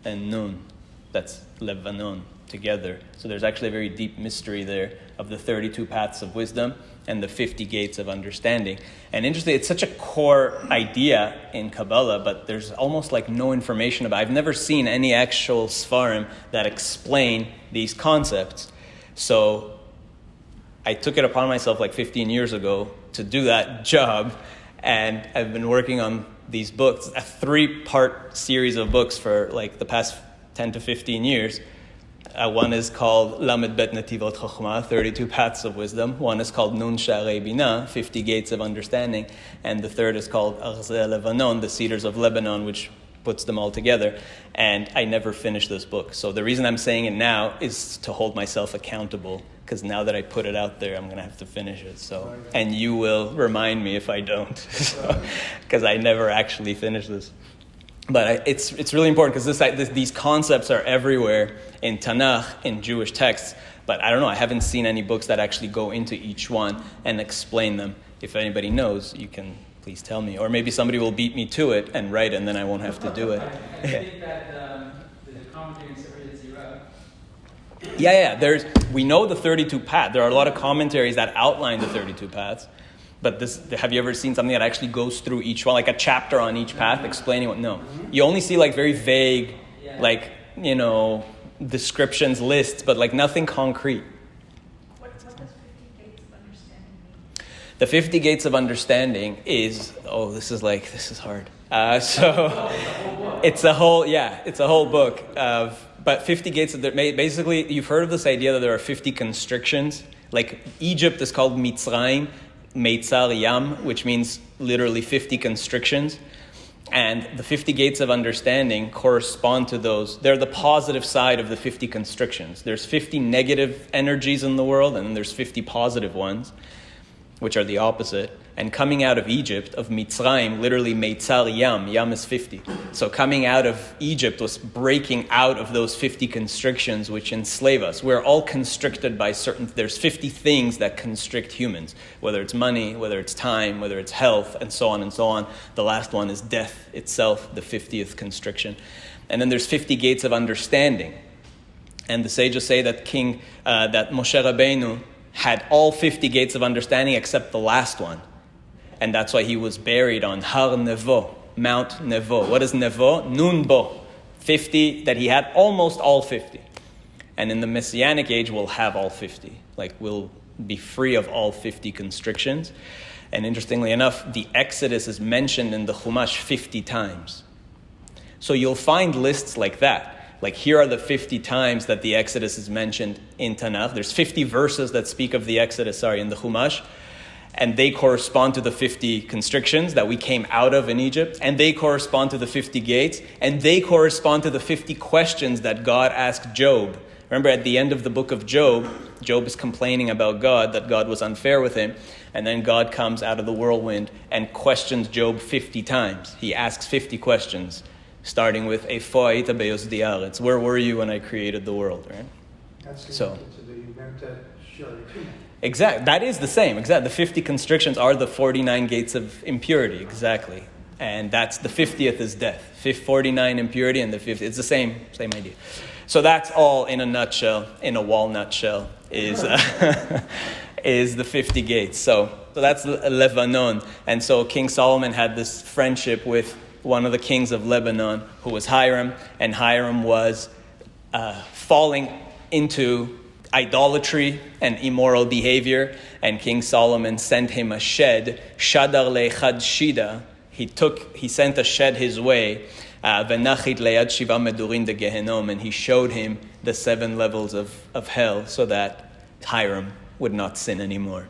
and Nun. That's Levanon together. So there's actually a very deep mystery there of the 32 paths of wisdom and the 50 gates of understanding. And interestingly, it's such a core idea in Kabbalah, but there's almost like no information about it. I've never seen any actual Sfarim that explain these concepts. So I took it upon myself like 15 years ago to do that job, and I've been working on these books, a 3-part series of books for like the past 10 to 15 years. One is called Lamed Bet Netivot Chokhmah, 32 Paths of Wisdom. One is called Nun Sha'arei Binah, 50 Gates of Understanding. And the third is called Arzeh Lebanon, the Cedars of Lebanon, which puts them all together. And I never finished this book. So the reason I'm saying it now is to hold myself accountable, because now that I put it out there, I'm going to have to finish it. So, and you will remind me if I don't, because I never actually finished this. But it's really important, because these concepts are everywhere in Tanakh, in Jewish texts. But I don't know, I haven't seen any books that actually go into each one and explain them. If anybody knows, you can please tell me. Or maybe somebody will beat me to it and write it, and then I won't have to do it. I think that the commentary in Sefer Yetzirah. Yeah. We know the 32 paths. There are a lot of commentaries that outline the 32 paths. But have you ever seen something that actually goes through each one, like a chapter on each path explaining what? No. You only see like very vague, descriptions, lists, but like nothing concrete. What does 50 gates of understanding mean? The 50 gates of understanding is, this is hard. So it's a whole book but 50 gates, basically you've heard of this idea that there are 50 constrictions. Like Egypt is called Mitzrayim, Meitzar Yam, which means literally 50 constrictions. And the 50 gates of understanding correspond to those. They're the positive side of the 50 constrictions. There's 50 negative energies in the world, and then there's 50 positive ones, which are the opposite. And coming out of Egypt, of Mitzrayim, literally Meitzar Yam, Yam is 50. So coming out of Egypt was breaking out of those 50 constrictions which enslave us. We're all constricted by there's 50 things that constrict humans, whether it's money, whether it's time, whether it's health, and so on and so on. The last one is death itself, the 50th constriction. And then there's 50 gates of understanding. And the sages say that that Moshe Rabbeinu had all 50 gates of understanding except the last one. And that's why he was buried on Har Nevo, Mount Nevo. What is Nevo? Nun Bo. 50, that he had almost all 50. And in the Messianic age, we'll have all 50. Like, we'll be free of all 50 constrictions. And interestingly enough, the Exodus is mentioned in the Chumash 50 times. So you'll find lists like that. Like, here are the 50 times that the Exodus is mentioned in Tanakh. There's 50 verses that speak of the Exodus, in the Chumash. And they correspond to the 50 constrictions that we came out of in Egypt. And they correspond to the 50 gates. And they correspond to the 50 questions that God asked Job. Remember, at the end of the book of Job, Job is complaining about God, that God was unfair with him. And then God comes out of the whirlwind and questions Job 50 times. He asks 50 questions, starting with, Eifo hayita beyosdi haaretz? Where were you when I created the world? Right? That's connected to the event at Shaddai. Exactly. That is the same. Exactly. The 50 constrictions are the 49 gates of impurity. Exactly. And that's the 50th is death. 49 impurity and the 50th. It's the same idea. So that's all in a nutshell, in a walnut shell, is is the 50 gates. So that's Lebanon. And so King Solomon had this friendship with one of the kings of Lebanon, who was Hiram, and Hiram was falling into idolatry and immoral behavior, and King Solomon sent him a shed, Shadar le'echad shida. He sent a shed his way, v'nachit le'yad shiva medurin de Gehenom, and he showed him the 7 levels of hell, so that Hiram would not sin anymore.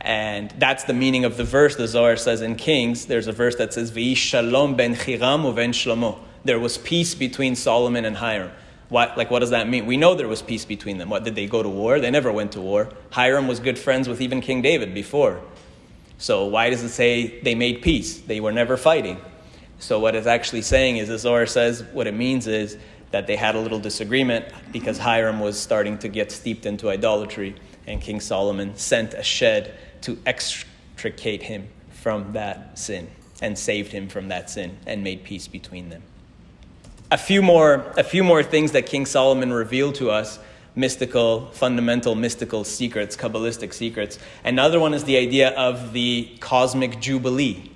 And that's the meaning of the verse. The Zohar says in Kings, there's a verse that says, V'yish shalom ben Hiram uven Shlomo. There was peace between Solomon and Hiram. What does that mean? We know there was peace between them. What, did they go to war? They never went to war. Hiram was good friends with even King David before. So why does it say they made peace? They were never fighting. So what it's actually saying is, the Zohar says, what it means is that they had a little disagreement because Hiram was starting to get steeped into idolatry, and King Solomon sent a shed to extricate him from that sin and saved him from that sin and made peace between them. A few more things that King Solomon revealed to us, fundamental mystical secrets, Kabbalistic secrets. Another one is the idea of the cosmic jubilee,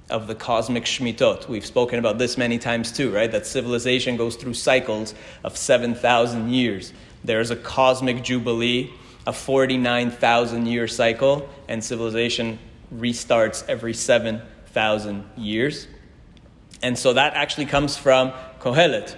of the cosmic shmitot. We've spoken about this many times too, right? That civilization goes through cycles of 7,000 years. There's a cosmic jubilee, a 49,000-year cycle, and civilization restarts every 7,000 years. And so that actually comes from Kohelet.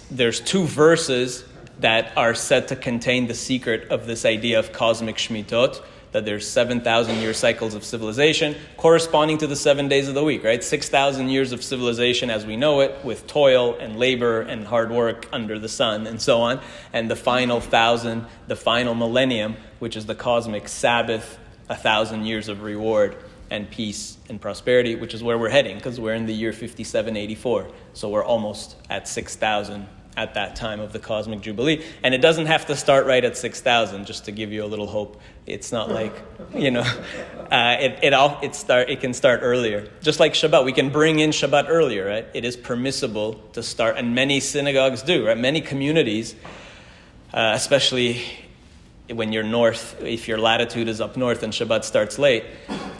There's 2 verses that are said to contain the secret of this idea of cosmic shmitot, that there's 7,000-year cycles of civilization corresponding to the 7 days of the week, right? 6,000 years of civilization as we know it, with toil and labor and hard work under the sun and so on. And the final 1,000, the final millennium, which is the cosmic Sabbath, 1,000 years of reward and peace and prosperity, which is where we're heading, because we're in the year 5784. So we're almost at 6,000 at that time of the cosmic jubilee. And it doesn't have to start right at 6,000, just to give you a little hope. It's not like, it can start earlier. Just like Shabbat, we can bring in Shabbat earlier, right? It is permissible to start, and many synagogues do, right? Many communities, especially when you're north, if your latitude is up north and Shabbat starts late,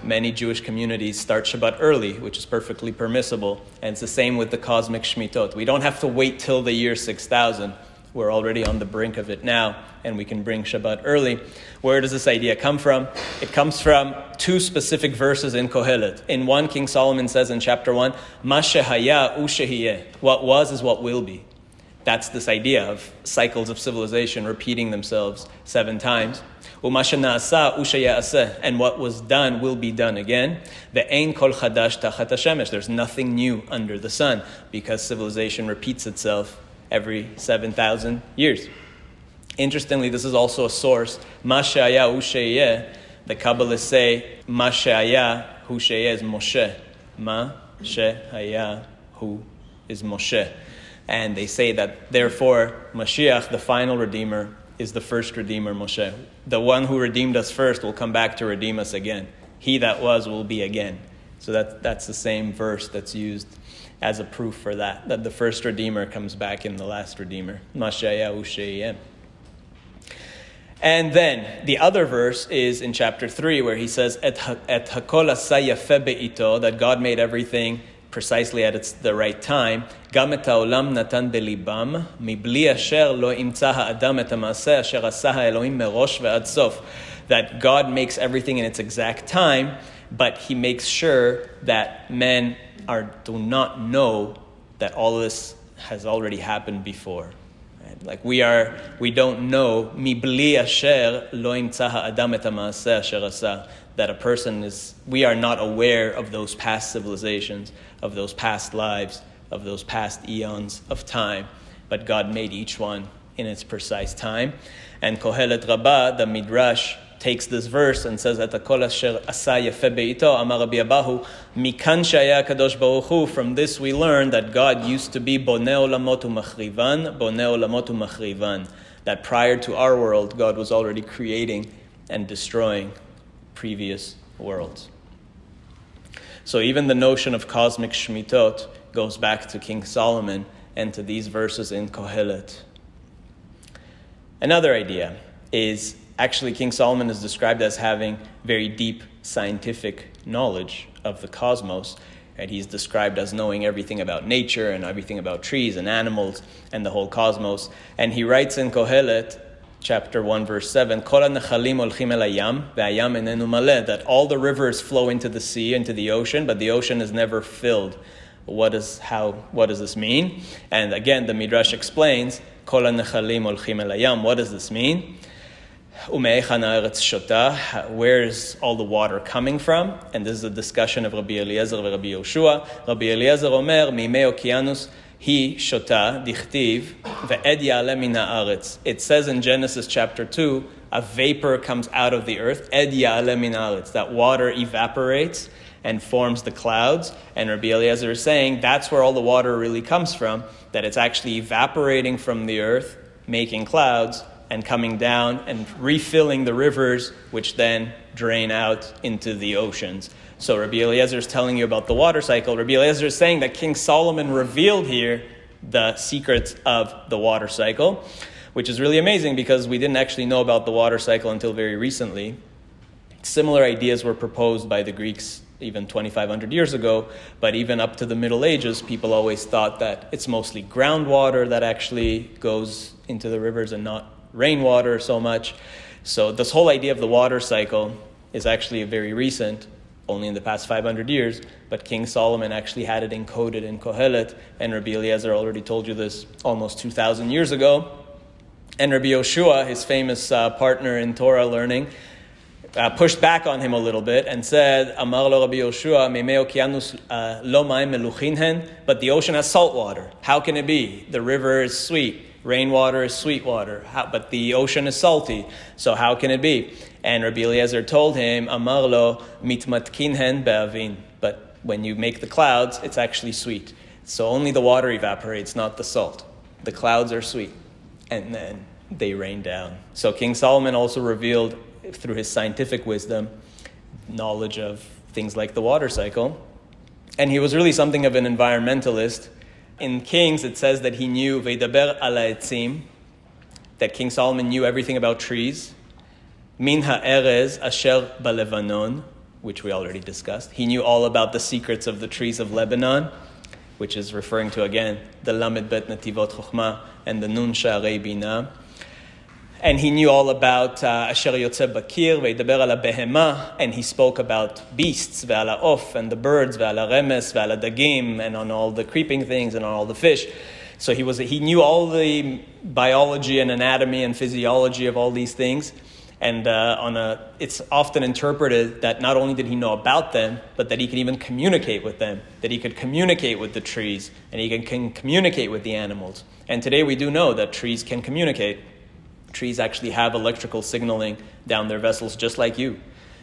many Jewish communities start Shabbat early, which is perfectly permissible. And it's the same with the cosmic shmitot. We don't have to wait till the year 6,000. We're already on the brink of it now, and we can bring Shabbat early. Where does this idea come from? It comes from 2 specific verses in Kohelet. In one, King Solomon says in chapter 1, Ma shehaya u shehiyeh. What was is what will be. That's this idea of cycles of civilization repeating themselves 7 times. And what was done will be done again. Ve'ein kol chadash tachat hashemesh. There's nothing new under the sun, because civilization repeats itself every 7,000 years. Interestingly, this is also a source. Ma she'aya hu she'yeh. The Kabbalists say Ma she'aya hu she'yeh is Moshe. Ma she'aya hu is Moshe. And they say that, therefore, Mashiach, the final Redeemer, is the first Redeemer, Moshe. The one who redeemed us first will come back to redeem us again. He that was will be again. So that's the same verse that's used as a proof for that the first Redeemer comes back in the last Redeemer. Mashiach Ushayim. And then the other verse is in chapter 3, where he says, Et hakol asa yafeh be'ito, that God made everything precisely at the right time. Gam et ha'olam natan belibam, mibli asher lo imtza ha'adam et ha'maseh asher asa ha'elohim merosh ve'ad sof. That God makes everything in its exact time, but he makes sure that men do not know that all of this has already happened before. Right? Like we don't know, mibli asher lo imtza ha'adam et ha'maseh asher asa. That a person we are not aware of those past civilizations, of those past lives, of those past eons of time. But God made each one in its precise time. And Kohelet Rabbah, the Midrash, takes this verse and says, "Et hakol asher asa yafeh be'ito, amar Rabbi Abahu, mikan shaya kadosh baruch hu." From this we learn that God used to be boneh olamot u'machrivan, boneh olamot u'machrivan. That prior to our world, God was already creating and destroying previous worlds. So even the notion of cosmic shmitot goes back to King Solomon and to these verses in Kohelet. Another idea is actually King Solomon is described as having very deep scientific knowledge of the cosmos. And he's described as knowing everything about nature and everything about trees and animals and the whole cosmos. And he writes in Kohelet, chapter 1, verse 7, Kol ha-nechalim olchim el hayam, ve'hayam einenu maleh, that all the rivers flow into the sea, into the ocean, but the ocean is never filled. What does this mean? And again, the Midrash explains, Kol ha-nechalim olchim el hayam. What does this mean? Ume'echan ha'eretz shota, where is all the water coming from? And this is a discussion of Rabbi Eliezer and Rabbi Yoshua. Rabbi Eliezer omer, mimei okeanus hi shota, dichtiv, ve'ed ya'aleh min ha'aretz. It says in Genesis chapter 2, a vapor comes out of the earth, ed ya'aleh min ha'aretz, that water evaporates and forms the clouds. And Rabbi Eliezer is saying that's where all the water really comes from, that it's actually evaporating from the earth, making clouds, and coming down and refilling the rivers, which then drain out into the oceans. So Rabbi Eliezer is telling you about the water cycle. Rabbi Eliezer is saying that King Solomon revealed here the secrets of the water cycle, which is really amazing because we didn't actually know about the water cycle until very recently. Similar ideas were proposed by the Greeks even 2,500 years ago, but even up to the Middle Ages, people always thought that it's mostly groundwater that actually goes into the rivers and not rainwater so much. So this whole idea of the water cycle is actually very recent, only in the past 500 years, but King Solomon actually had it encoded in Kohelet, and Rabbi Eliezer already told you this almost 2,000 years ago. And Rabbi Yoshua, his famous partner in Torah learning, pushed back on him a little bit and said, Amar lo Rabbi Yoshua, Mimei okeanus lo ma'im meluchin hen, but the ocean has salt water. How can it be? The river is sweet. Rainwater is sweet water, but the ocean is salty. So how can it be? And Rabbi Eliezer told him, Amar lo mitmatkin hen be'avin. But when you make the clouds, it's actually sweet. So only the water evaporates, not the salt. The clouds are sweet. And then they rain down. So King Solomon also revealed, through his scientific wisdom, knowledge of things like the water cycle. And he was really something of an environmentalist. In Kings, it says that he knew Veidaber al ha'etzim, that King Solomon knew everything about trees. Min ha'erez asher balevanon, which we already discussed. He knew all about the secrets of the trees of Lebanon, which is referring to, again, the Lamed Bet Nativot Chochmah and the Nun Sha'arei Binah. And he knew all about Asher Yotze Bakir, Veidaber ala Behema, and he spoke about beasts, Ve'ala Of, and the birds, Ve'ala Remes, Ve'ala Dagim, and on all the creeping things and on all the fish. So he knew all the biology and anatomy and physiology of all these things. And it's often interpreted that not only did he know about them, but that he could even communicate with them, that he could communicate with the trees, and he can communicate with the animals. And today we do know that trees can communicate. Trees actually have electrical signaling down their vessels just like you.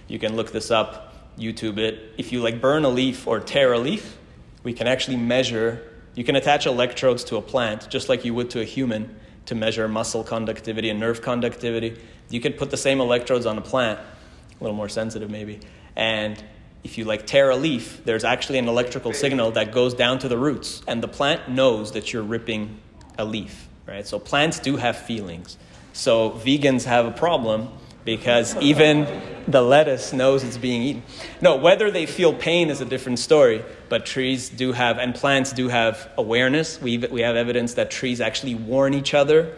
You can look this up, YouTube it. If you burn a leaf or tear a leaf, we can actually measure. You can attach electrodes to a plant just like you would to a human to measure muscle conductivity and nerve conductivity. You could put the same electrodes on a plant, a little more sensitive maybe, and if you tear a leaf, there's actually an electrical signal that goes down to the roots, and the plant knows that you're ripping a leaf, right? So plants do have feelings. So vegans have a problem because even the lettuce knows it's being eaten. No, whether they feel pain is a different story, but trees do have, and plants do have awareness. We have evidence that trees actually warn each other.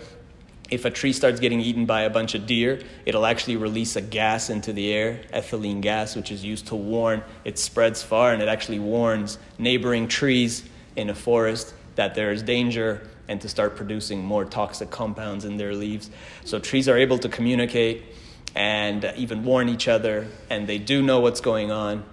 If a tree starts getting eaten by a bunch of deer, it'll actually release a gas into the air, ethylene gas, which is used to warn. It spreads far, and it actually warns neighboring trees in a forest that there is danger and to start producing more toxic compounds in their leaves. So trees are able to communicate and even warn each other, and they do know what's going on.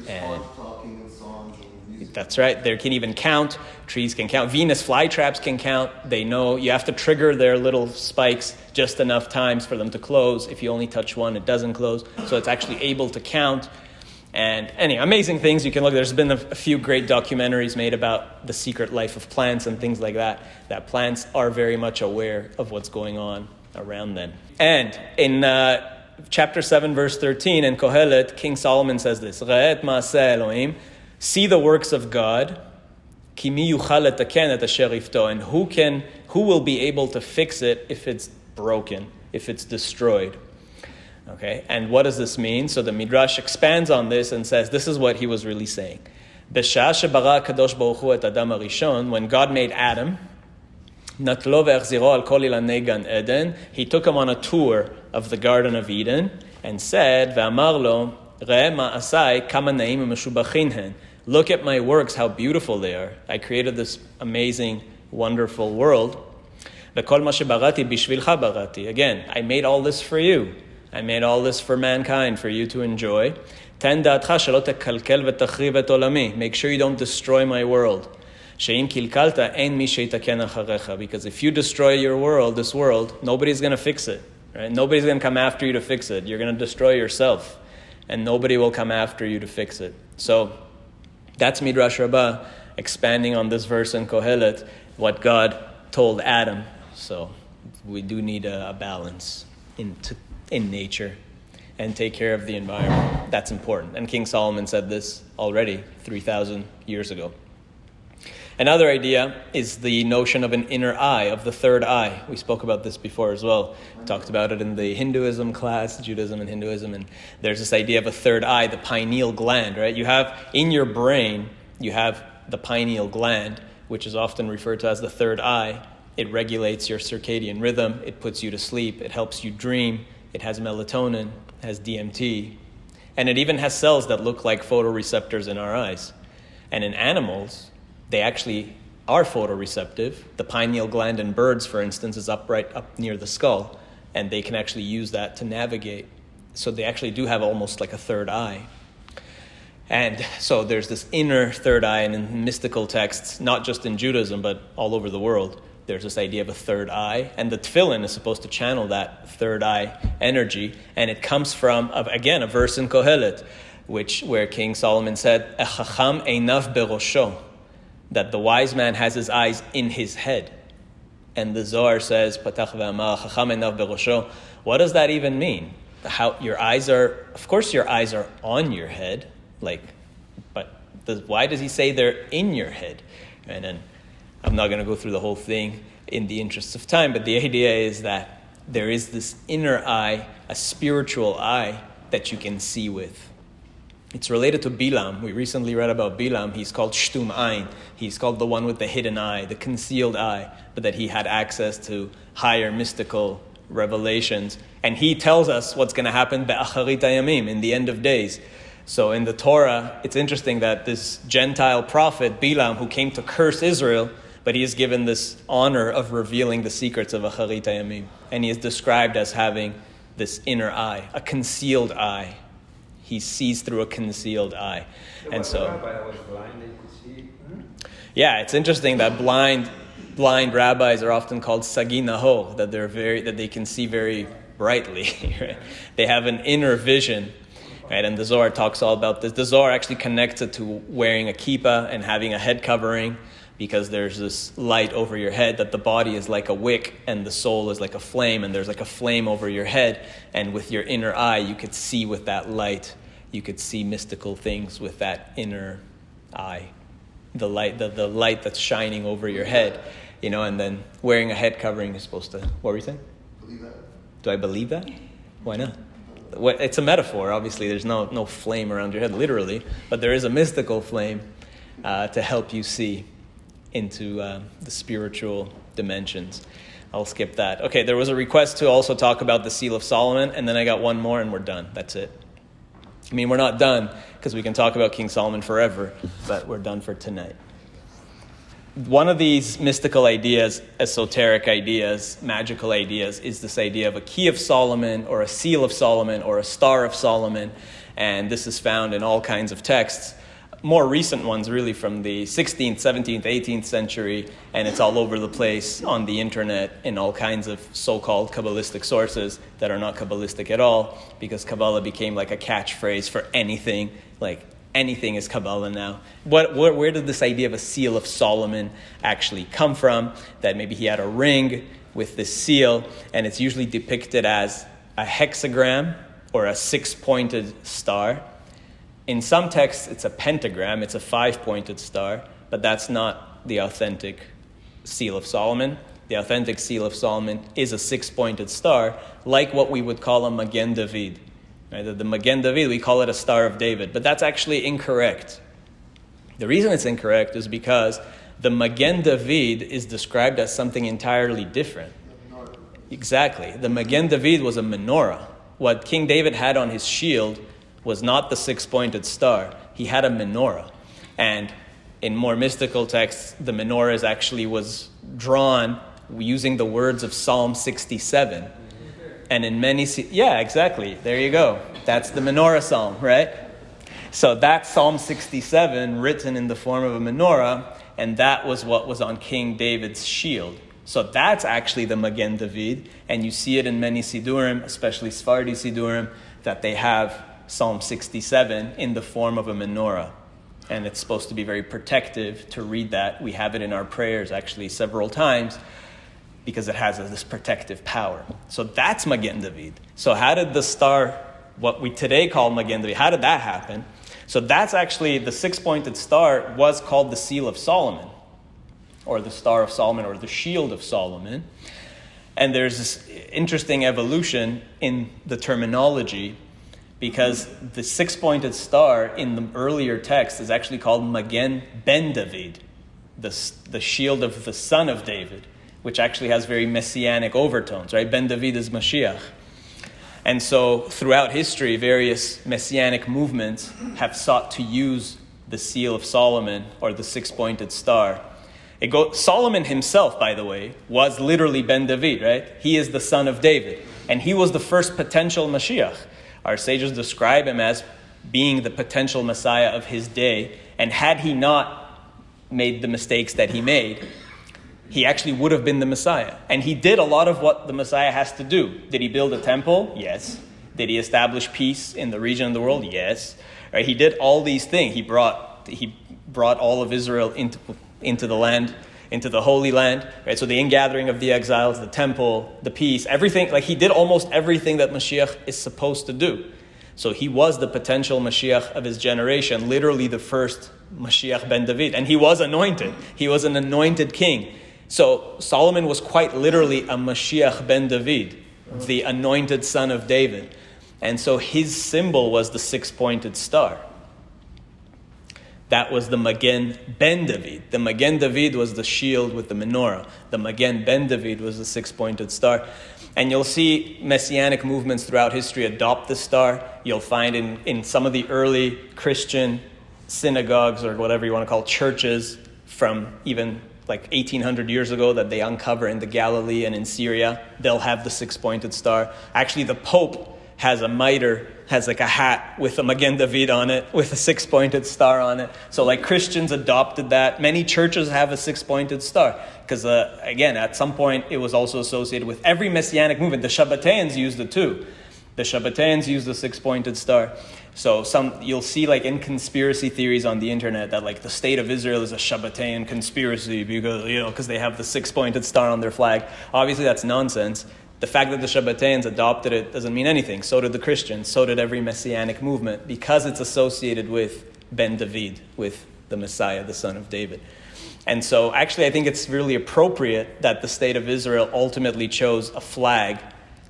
And talking and songs and music. That's right. They can even count. Trees can count. Venus flytraps can count. They know you have to trigger their little spikes just enough times for them to close. If you only touch one, it doesn't close. So it's actually able to count. And anyway, amazing things you can look. There's been a few great documentaries made about the secret life of plants and things like that, that plants are very much aware of what's going on around them. And in chapter 7, verse 13, in Kohelet, King Solomon says this, Re'et ma'aseh Elohim, see the works of God, ki mi yuchal letaken et asher ifto, and who will be able to fix it if it's broken, if it's destroyed. Okay, and what does this mean? So the Midrash expands on this and says this is what he was really saying. B'sha'ah shebara Kadosh Baruch Hu et Adam harishon, when God made Adam, natlo ve'achziro al kol ilanei Gan Eden, he took him on a tour of the Garden of Eden and said, ve'amar lo, re'eh ma'asai kama na'im u'meshubachin hen. Look at my works, how beautiful they are. I created this amazing, wonderful world. Ve'kol ma shebarati bishvilcha barati. Again, I made all this for you. I made all this for mankind, for you to enjoy. Ten da'atcha shelo tekalkel v'tachriv et olami. Make sure you don't destroy my world. She'im kilkalta ein mi sheitaken acharecha. Because if you destroy your world, this world, nobody's going to fix it. Right? Nobody's going to come after you to fix it. You're going to destroy yourself. And nobody will come after you to fix it. So that's Midrash Rabbah expanding on this verse in Kohelet, what God told Adam. So we do need a balance in nature and take care of the environment. That's important. And King Solomon said this already 3,000 years ago. Another idea is the notion of an inner eye, of the third eye. We spoke about this before as well. We talked about it in the Hinduism class, Judaism and Hinduism, and there's this idea of a third eye, the pineal gland, right? You have, in your brain, you have the pineal gland, which is often referred to as the third eye. It regulates your circadian rhythm, it puts you to sleep, it helps you dream, it has melatonin, it has DMT, and it even has cells that look like photoreceptors in our eyes. And in animals, they actually are photoreceptive. The pineal gland in birds, for instance, is up near the skull, and they can actually use that to navigate. So they actually do have almost like a third eye. And so there's this inner third eye, and in mystical texts, not just in Judaism, but all over the world, there's this idea of a third eye. And the tefillin is supposed to channel that third eye energy. And it comes from, again, a verse in Kohelet, where King Solomon said, Echacham einav berosho, that the wise man has his eyes in his head. And the Zohar says, Patach ve'amar, Chacham einav berosho. What does that even mean? How your eyes are, of course your eyes are on your head, but why does he say they're in your head? And then I'm not going to go through the whole thing in the interest of time, but the idea is that there is this inner eye, a spiritual eye that you can see with. It's related to Bilam. We recently read about Bilam. He's called Shtum Ain. He's called the one with the hidden eye, the concealed eye, but that he had access to higher mystical revelations. And he tells us what's going to happen be'acharit hayamim, in the end of days. So in the Torah, it's interesting that this Gentile prophet, Bilam, who came to curse Israel, but he is given this honor of revealing the secrets of Acharit Hayamim. And he is described as having this inner eye, a concealed eye. He sees through a concealed eye. And so, yeah, it's interesting that blind rabbis are often called sagi naho, that they can see very brightly. Right? They have an inner vision. Right, and the Zohar talks all about this. The Zohar actually connects it to wearing a kippah and having a head covering, because there's this light over your head, that the body is like a wick and the soul is like a flame, and there's like a flame over your head, and with your inner eye you could see with that light. You could see mystical things with that inner eye. The light that's shining over your head, and then wearing a head covering is supposed to, what were you saying? Believe that? Do I believe that? Why not? It's a metaphor, obviously. There's no flame around your head, literally, but there is a mystical flame to help you see into the spiritual dimensions. I'll skip that. Okay, there was a request to also talk about the Seal of Solomon, and then I got one more, and we're done. That's it. I mean, we're not done, because we can talk about King Solomon forever, but we're done for tonight. One of these mystical ideas, esoteric ideas, magical ideas, is this idea of a key of Solomon, or a seal of Solomon, or a star of Solomon. And this is found in all kinds of texts. More recent ones really from the 16th, 17th, 18th century, and it's all over the place on the internet in all kinds of so-called Kabbalistic sources that are not Kabbalistic at all, because Kabbalah became like a catchphrase for anything, like anything is Kabbalah now. Where did this idea of a seal of Solomon actually come from? That maybe he had a ring with this seal, and it's usually depicted as a hexagram or a 6-pointed star. In some texts, it's a pentagram, it's a 5-pointed star, but that's not the authentic seal of Solomon. the authentic seal of Solomon, is a six-pointed star, like what we would call a Magen David. Right? The Magen David, we call it a Star of David, but that's actually incorrect. The reason it's incorrect is because the Magen David is described as something entirely different. Exactly. The Magen David was a menorah. What King David had on his shield was not the six-pointed star. He had a menorah. And in more mystical texts, the menorah was drawn using the words of Psalm 67. And in many... Yeah, exactly. There you go. That's the menorah psalm, right? So that's Psalm 67 written in the form of a menorah, and that was what was on King David's shield. So that's actually the Magen David, and you see it in many Sidurim, especially Sephardi Sidurim, that they have Psalm 67 in the form of a menorah. And it's supposed to be very protective to read that. We have it in our prayers actually several times because it has this protective power. So that's Magen David. So how did the star, what we today call Magen David, how did that happen? So that's actually, the six-pointed star was called the Seal of Solomon, or the Star of Solomon, or the Shield of Solomon. And there's this interesting evolution in the terminology, because the six-pointed star in the earlier text is actually called Magen Ben David, the shield of the son of David, which actually has very messianic overtones, right? Ben David is Mashiach. And so throughout history, various messianic movements have sought to use the Seal of Solomon, or the six-pointed star. Solomon himself, by the way, was literally Ben David, right? He is the son of David. And he was the first potential Mashiach. Our sages describe him as being the potential Messiah of his day. And had he not made the mistakes that he made, he actually would have been the Messiah. And he did a lot of what the Messiah has to do. Did he build a temple? Yes. Did he establish peace in the region of the world? Yes. Right? He did all these things. He brought all of Israel into the land, into the Holy Land. Right? So the ingathering of the exiles, the temple, the peace, everything. Like, he did almost everything that Mashiach is supposed to do. So he was the potential Mashiach of his generation, literally the first Mashiach ben David. And he was anointed. He was an anointed king. So Solomon was quite literally a Mashiach ben David, the anointed son of David. And so his symbol was the six-pointed star. That was the Magen ben David. The Magen David was the shield with the menorah. The Magen ben David was the six-pointed star. And you'll see messianic movements throughout history adopt the star. You'll find in some of the early Christian synagogues, or whatever you want to call churches, from even like 1800 years ago, that they uncover in the Galilee and in Syria, they'll have the six-pointed star. Actually, the Pope has a mitre, has like a hat with a Magen David on it, with a six-pointed star on it. So like Christians adopted that. Many churches have a six-pointed star. Because again, at some point, it was also associated with every messianic movement. The Shabbateans used it too. The Shabbateans used the six-pointed star. So you'll see like in conspiracy theories on the internet that like the state of Israel is a Shabbatean conspiracy because they have the six-pointed star on their flag. Obviously, that's nonsense. The fact that the Shabbateans adopted it doesn't mean anything. So did the Christians. So did every messianic movement, because it's associated with Ben David, with the Messiah, the son of David. And so actually, I think it's really appropriate that the state of Israel ultimately chose a flag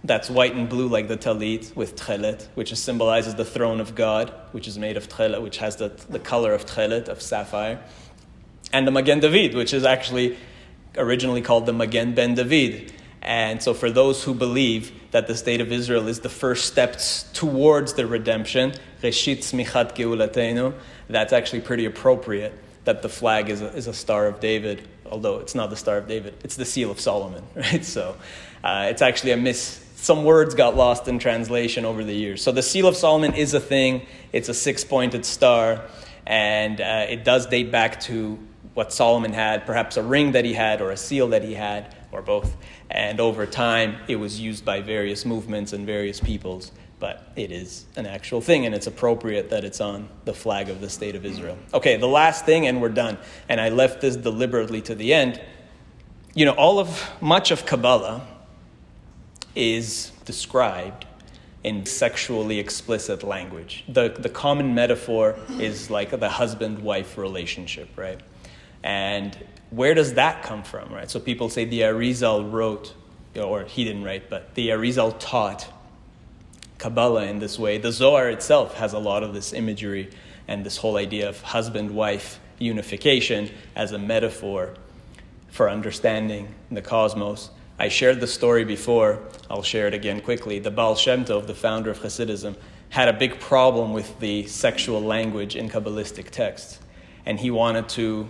that's white and blue like the talit, with tchelet, which symbolizes the throne of God, which is made of tchelet, which has the color of tchelet, of sapphire. And the Magen David, which is actually originally called the Magen ben David. And so for those who believe that the state of Israel is the first steps towards the redemption, Reshit Smichat Geulatenu, that's actually pretty appropriate that the flag is a Star of David, although it's not the Star of David, it's the Seal of Solomon, right? So it's actually some words got lost in translation over the years. So the Seal of Solomon is a thing. It's a six-pointed star, and it does date back to what Solomon had, perhaps a ring that he had or a seal that he had, or both. And over time, it was used by various movements and various peoples. But it is an actual thing, and it's appropriate that it's on the flag of the state of Israel. Okay, the last thing, and we're done. And I left this deliberately to the end. Much of Kabbalah is described in sexually explicit language. The common metaphor is like the husband-wife relationship, right? And where does that come from, right? So people say the Arizal wrote, or he didn't write, but the Arizal taught Kabbalah in this way. The Zohar itself has a lot of this imagery and this whole idea of husband-wife unification as a metaphor for understanding the cosmos. I shared the story before. I'll share it again quickly. The Baal Shem Tov, the founder of Hasidism, had a big problem with the sexual language in Kabbalistic texts. And he wanted to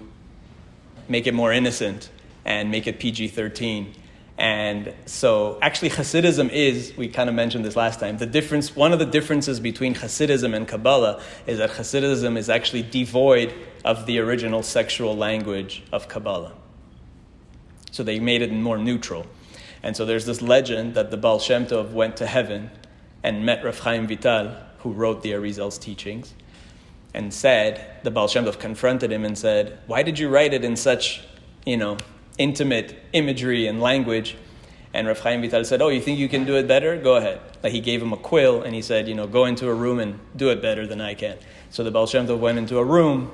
make it more innocent and make it PG-13. And so actually Hasidism is, we kind of mentioned this last time, one of the differences between Hasidism and Kabbalah is that Hasidism is actually devoid of the original sexual language of Kabbalah. So they made it more neutral. And so there's this legend that the Baal Shem Tov went to heaven and met Rav Chaim Vital, who wrote the Arizal's teachings, and said, the Baal Shem Tov confronted him and said, why did you write it in such, intimate imagery and language? And Rav Chaim Vital said, oh, you think you can do it better? Go ahead. Like he gave him a quill and he said, go into a room and do it better than I can. So the Baal Shem Tov went into a room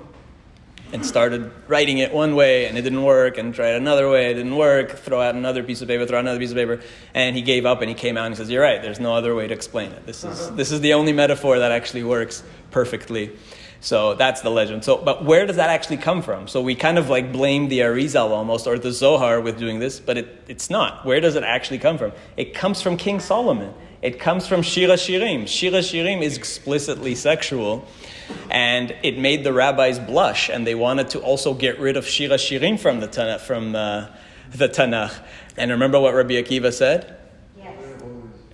and started writing it one way and it didn't work, and tried another way, it didn't work, throw out another piece of paper, throw out another piece of paper, and he gave up and he came out and he says, you're right, there's no other way to explain it. This is the only metaphor that actually works perfectly. So that's the legend. But where does that actually come from? So we kind of blame the Arizal almost, or the Zohar with doing this, but it's not. Where does it actually come from? It comes from King Solomon. It comes from Shir HaShirim. Shir HaShirim is explicitly sexual, and it made the rabbis blush, and they wanted to also get rid of Shir HaShirim from the Tanakh. And remember what Rabbi Akiva said?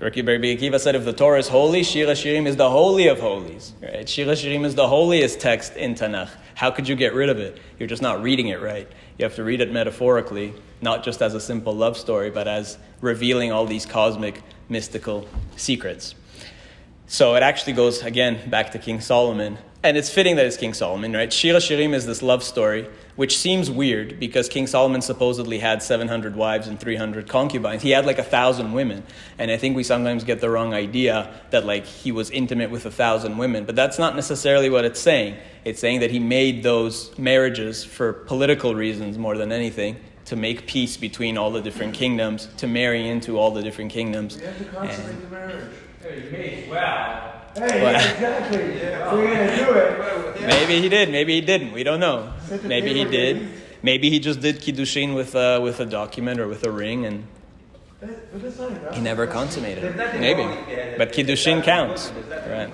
Rabbi Akiva said, if the Torah is holy, Shir HaShirim is the holy of holies. Right? Shir HaShirim is the holiest text in Tanakh. How could you get rid of it? You're just not reading it right. You have to read it metaphorically, not just as a simple love story, but as revealing all these cosmic, mystical secrets. So it actually goes, again, back to King Solomon. And it's fitting that it's King Solomon, right? Shir HaShirim is this love story, which seems weird because King Solomon supposedly had 700 wives and 300 concubines. He had 1,000 women. And I think we sometimes get the wrong idea that he was intimate with 1,000 women. But that's not necessarily what it's saying. It's saying that he made those marriages for political reasons more than anything, to make peace between all the different kingdoms, to marry into all the different kingdoms. You have to consummate the marriage. Wow. Hey, Well, exactly. So we're going to do it. Maybe he did, maybe he didn't. We don't know. Maybe he did. Maybe he just did kiddushin with a document or with a ring, and But that's not enough. he never consummated it. Maybe. But kiddushin counts. Right.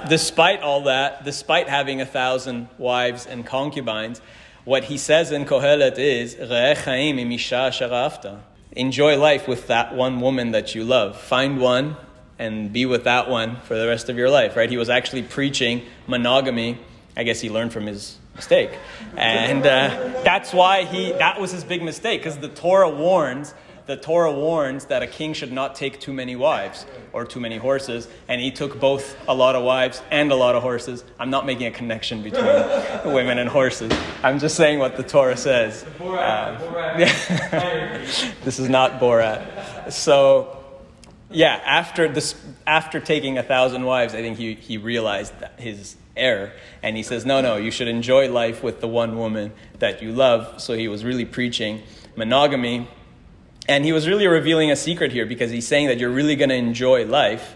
Despite all that, despite having 1,000 wives and concubines, what he says in Kohelet is, "Re'eh chaim im isha asher ahavta." Enjoy life with that one woman that you love. Find one and be with that one for the rest of your life, right? He was actually preaching monogamy. I guess he learned from his mistake. And that's why that was his big mistake, because the Torah warns that a king should not take too many wives or too many horses, and he took both a lot of wives and a lot of horses. I'm not making a connection between women and horses. I'm just saying what the Torah says. Borat. This is not Borat. So, yeah, after taking 1,000 wives, I think he realized his error, and he says, no, you should enjoy life with the one woman that you love. So he was really preaching monogamy. And he was really revealing a secret here, because he's saying that you're really going to enjoy life.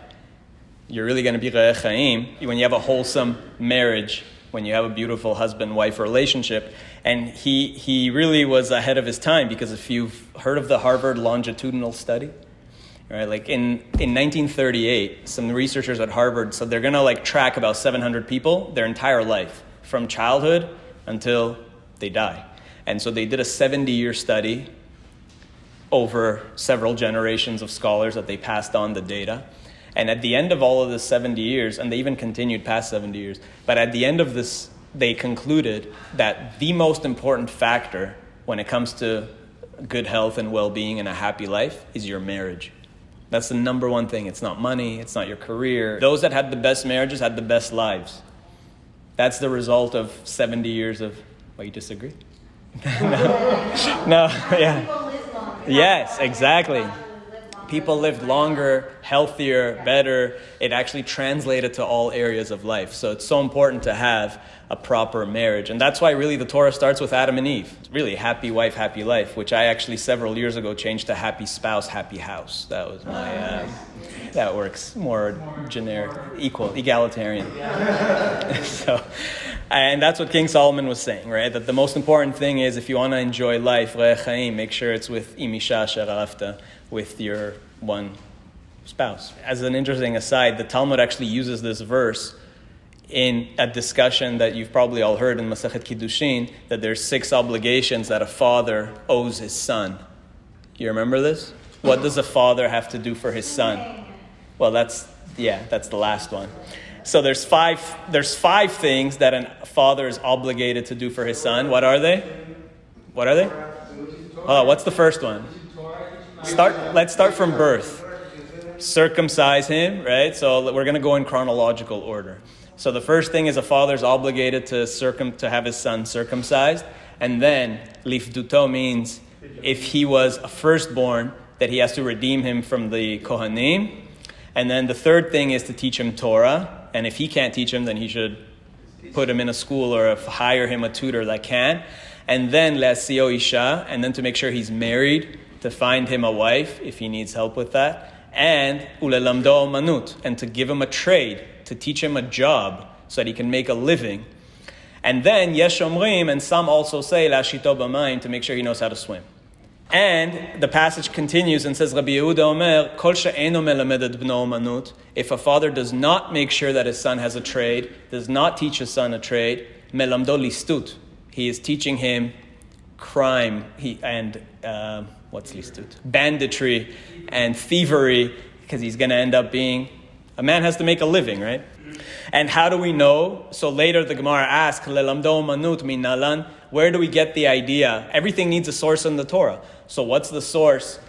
You're really going to be re'eh chaim when you have a wholesome marriage, when you have a beautiful husband-wife relationship. And he really was ahead of his time, because if you've heard of the Harvard longitudinal study, right? In 1938, some researchers at Harvard said they're going to track about 700 people their entire life, from childhood until they die. And so they did a 70-year study over several generations of scholars that they passed on the data. And at the end of all of the 70 years, and they even continued past 70 years, but at the end of this, they concluded that the most important factor when it comes to good health and well-being and a happy life is your marriage. That's the number one thing. It's not money, it's not your career. Those that had the best marriages had the best lives. That's the result of 70 years of... Well, you disagree? No, yeah. People live longer. Yes, exactly. People lived longer, healthier, better. It actually translated to all areas of life. So it's so important to have a proper marriage. And that's why really the Torah starts with Adam and Eve. It's really happy wife, happy life, which I actually several years ago changed to happy spouse, happy house. That was my, that works more generic, equal, egalitarian. So, and that's what King Solomon was saying, right? That the most important thing is if you want to enjoy life, make sure it's with imisha sharafta, with your one spouse. As an interesting aside, the Talmud actually uses this verse in a discussion that you've probably all heard in Masechet Kiddushin, that there's 6 obligations that a father owes his son. You remember this? What does a father have to do for his son? Well, that's the last one. So there's five things that a father is obligated to do for his son. What are they? Oh, what's the first one? Let's start from birth. Circumcise him, right? So we're going to go in chronological order. So the first thing is a father's obligated to have his son circumcised. And then, lifduto means if he was a firstborn, that he has to redeem him from the Kohanim. And then the third thing is to teach him Torah. And if he can't teach him, then he should put him in a school or hire him a tutor that can. And then, le'asio isha, and then to make sure he's married, to find him a wife if he needs help with that. And ulelamdo manut, and to give him a trade, to teach him a job so that he can make a living. And then yesh omrim, and some also say lashito b'mayim, to make sure he knows how to swim. And the passage continues and says, Rabbi Yehuda Omer, kol she'eno melamed et bno manut, if a father does not make sure that his son has a trade, does not teach his son a trade, melamdo listut, he is teaching him crime what's listut? Banditry and thievery, because he's going to end up being, a man has to make a living, right? And how do we know? So later the Gemara asks, lelamdo manut min nalan, where do we get the idea? Everything needs a source in the Torah. So what's the source,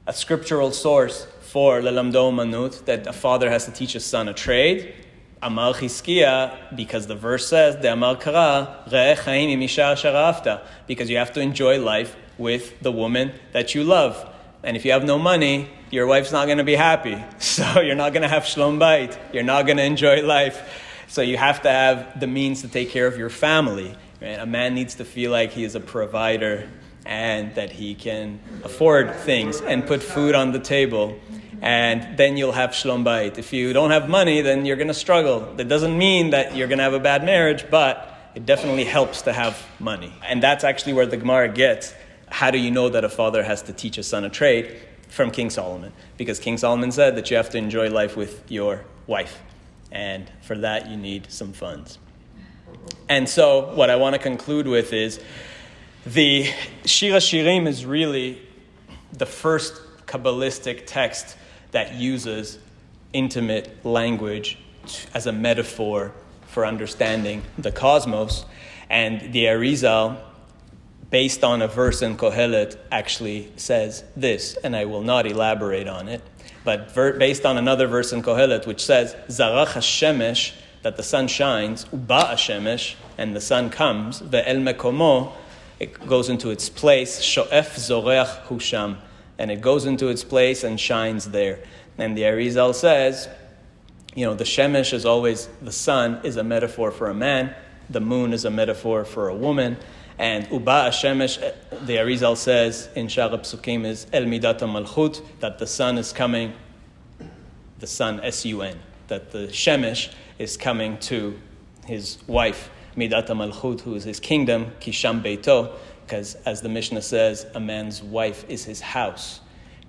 a scriptural source for lelamdo manut, that a father has to teach his son a trade? Amar Chizkiah, because the verse says, De amar kara, re'eh chaim im isha asher ahavta, because you have to enjoy life with the woman that you love. And if you have no money, your wife's not going to be happy. So you're not going to have shlom bayit. You're not going to enjoy life. So you have to have the means to take care of your family. Right? A man needs to feel like he is a provider and that he can afford things and put food on the table. And then you'll have shlom bayit. If you don't have money, then you're going to struggle. That doesn't mean that you're going to have a bad marriage, but it definitely helps to have money. And that's actually where the Gemara gets, how do you know that a father has to teach a son a trade? From King Solomon. Because King Solomon said that you have to enjoy life with your wife. And for that, you need some funds. And so what I want to conclude with is the Shir HaShirim is really the first Kabbalistic text that uses intimate language as a metaphor for understanding the cosmos. And the Arizal, based on a verse in Kohelet, actually says this, and I will not elaborate on it, but based on another verse in Kohelet, which says, Zarach HaShemesh, that the sun shines, Uba HaShemesh, and the sun comes, Ve'el Mekomo, it goes into its place, Sho'ef Zoreach Husham, and it goes into its place and shines there. And the Arizal says, the Shemesh is always, the sun is a metaphor for a man, the moon is a metaphor for a woman, and Uba Shemesh, the Arizal says in Shar Psukim, is El Midat HaMalchut, that the sun is coming, the sun S-U-N, that the Shemesh is coming to his wife, Midat HaMalchut, who is his kingdom, Kisham Beito, because as the Mishnah says, a man's wife is his house.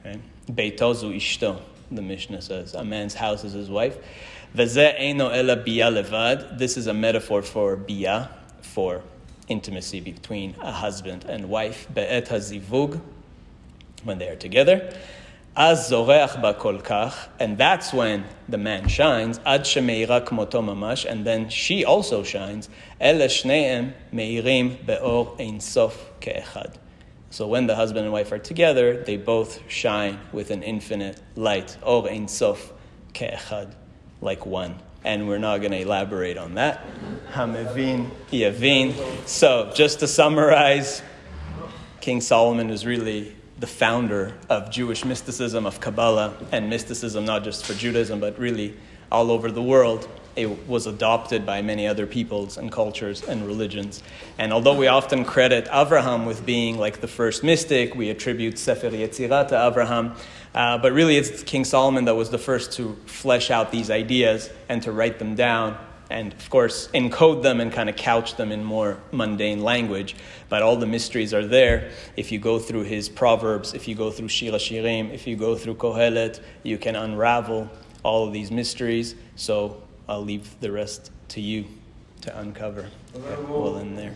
Right? Beito zu ishto, the Mishnah says, a man's house is his wife. V'zeh eino ela biyah levad, this is a metaphor for biyah, for intimacy between a husband and wife, be'et hazivug, when they are together. Az zoreach ba kol kach, and that's when the man shines. Ad shemeira kmoto mamash, and then she also shines. Ele shneim meirim be'or ein sof ke'echad. So when the husband and wife are together, they both shine with an infinite light. Or ein sof ke'echad, like one. And we're not going to elaborate on that. Hamevin yavin. So just to summarize, King Solomon is really the founder of Jewish mysticism, of Kabbalah, and mysticism not just for Judaism, but really all over the world. It was adopted by many other peoples and cultures and religions. And although we often credit Avraham with being like the first mystic, we attribute Sefer Yetzirah to Avraham, but really it's King Solomon that was the first to flesh out these ideas and to write them down and, of course, encode them and kind of couch them in more mundane language. But all the mysteries are there. If you go through his Proverbs, if you go through Shir HaShirim, if you go through Kohelet, you can unravel all of these mysteries. So I'll leave the rest to you to uncover. We'll end there.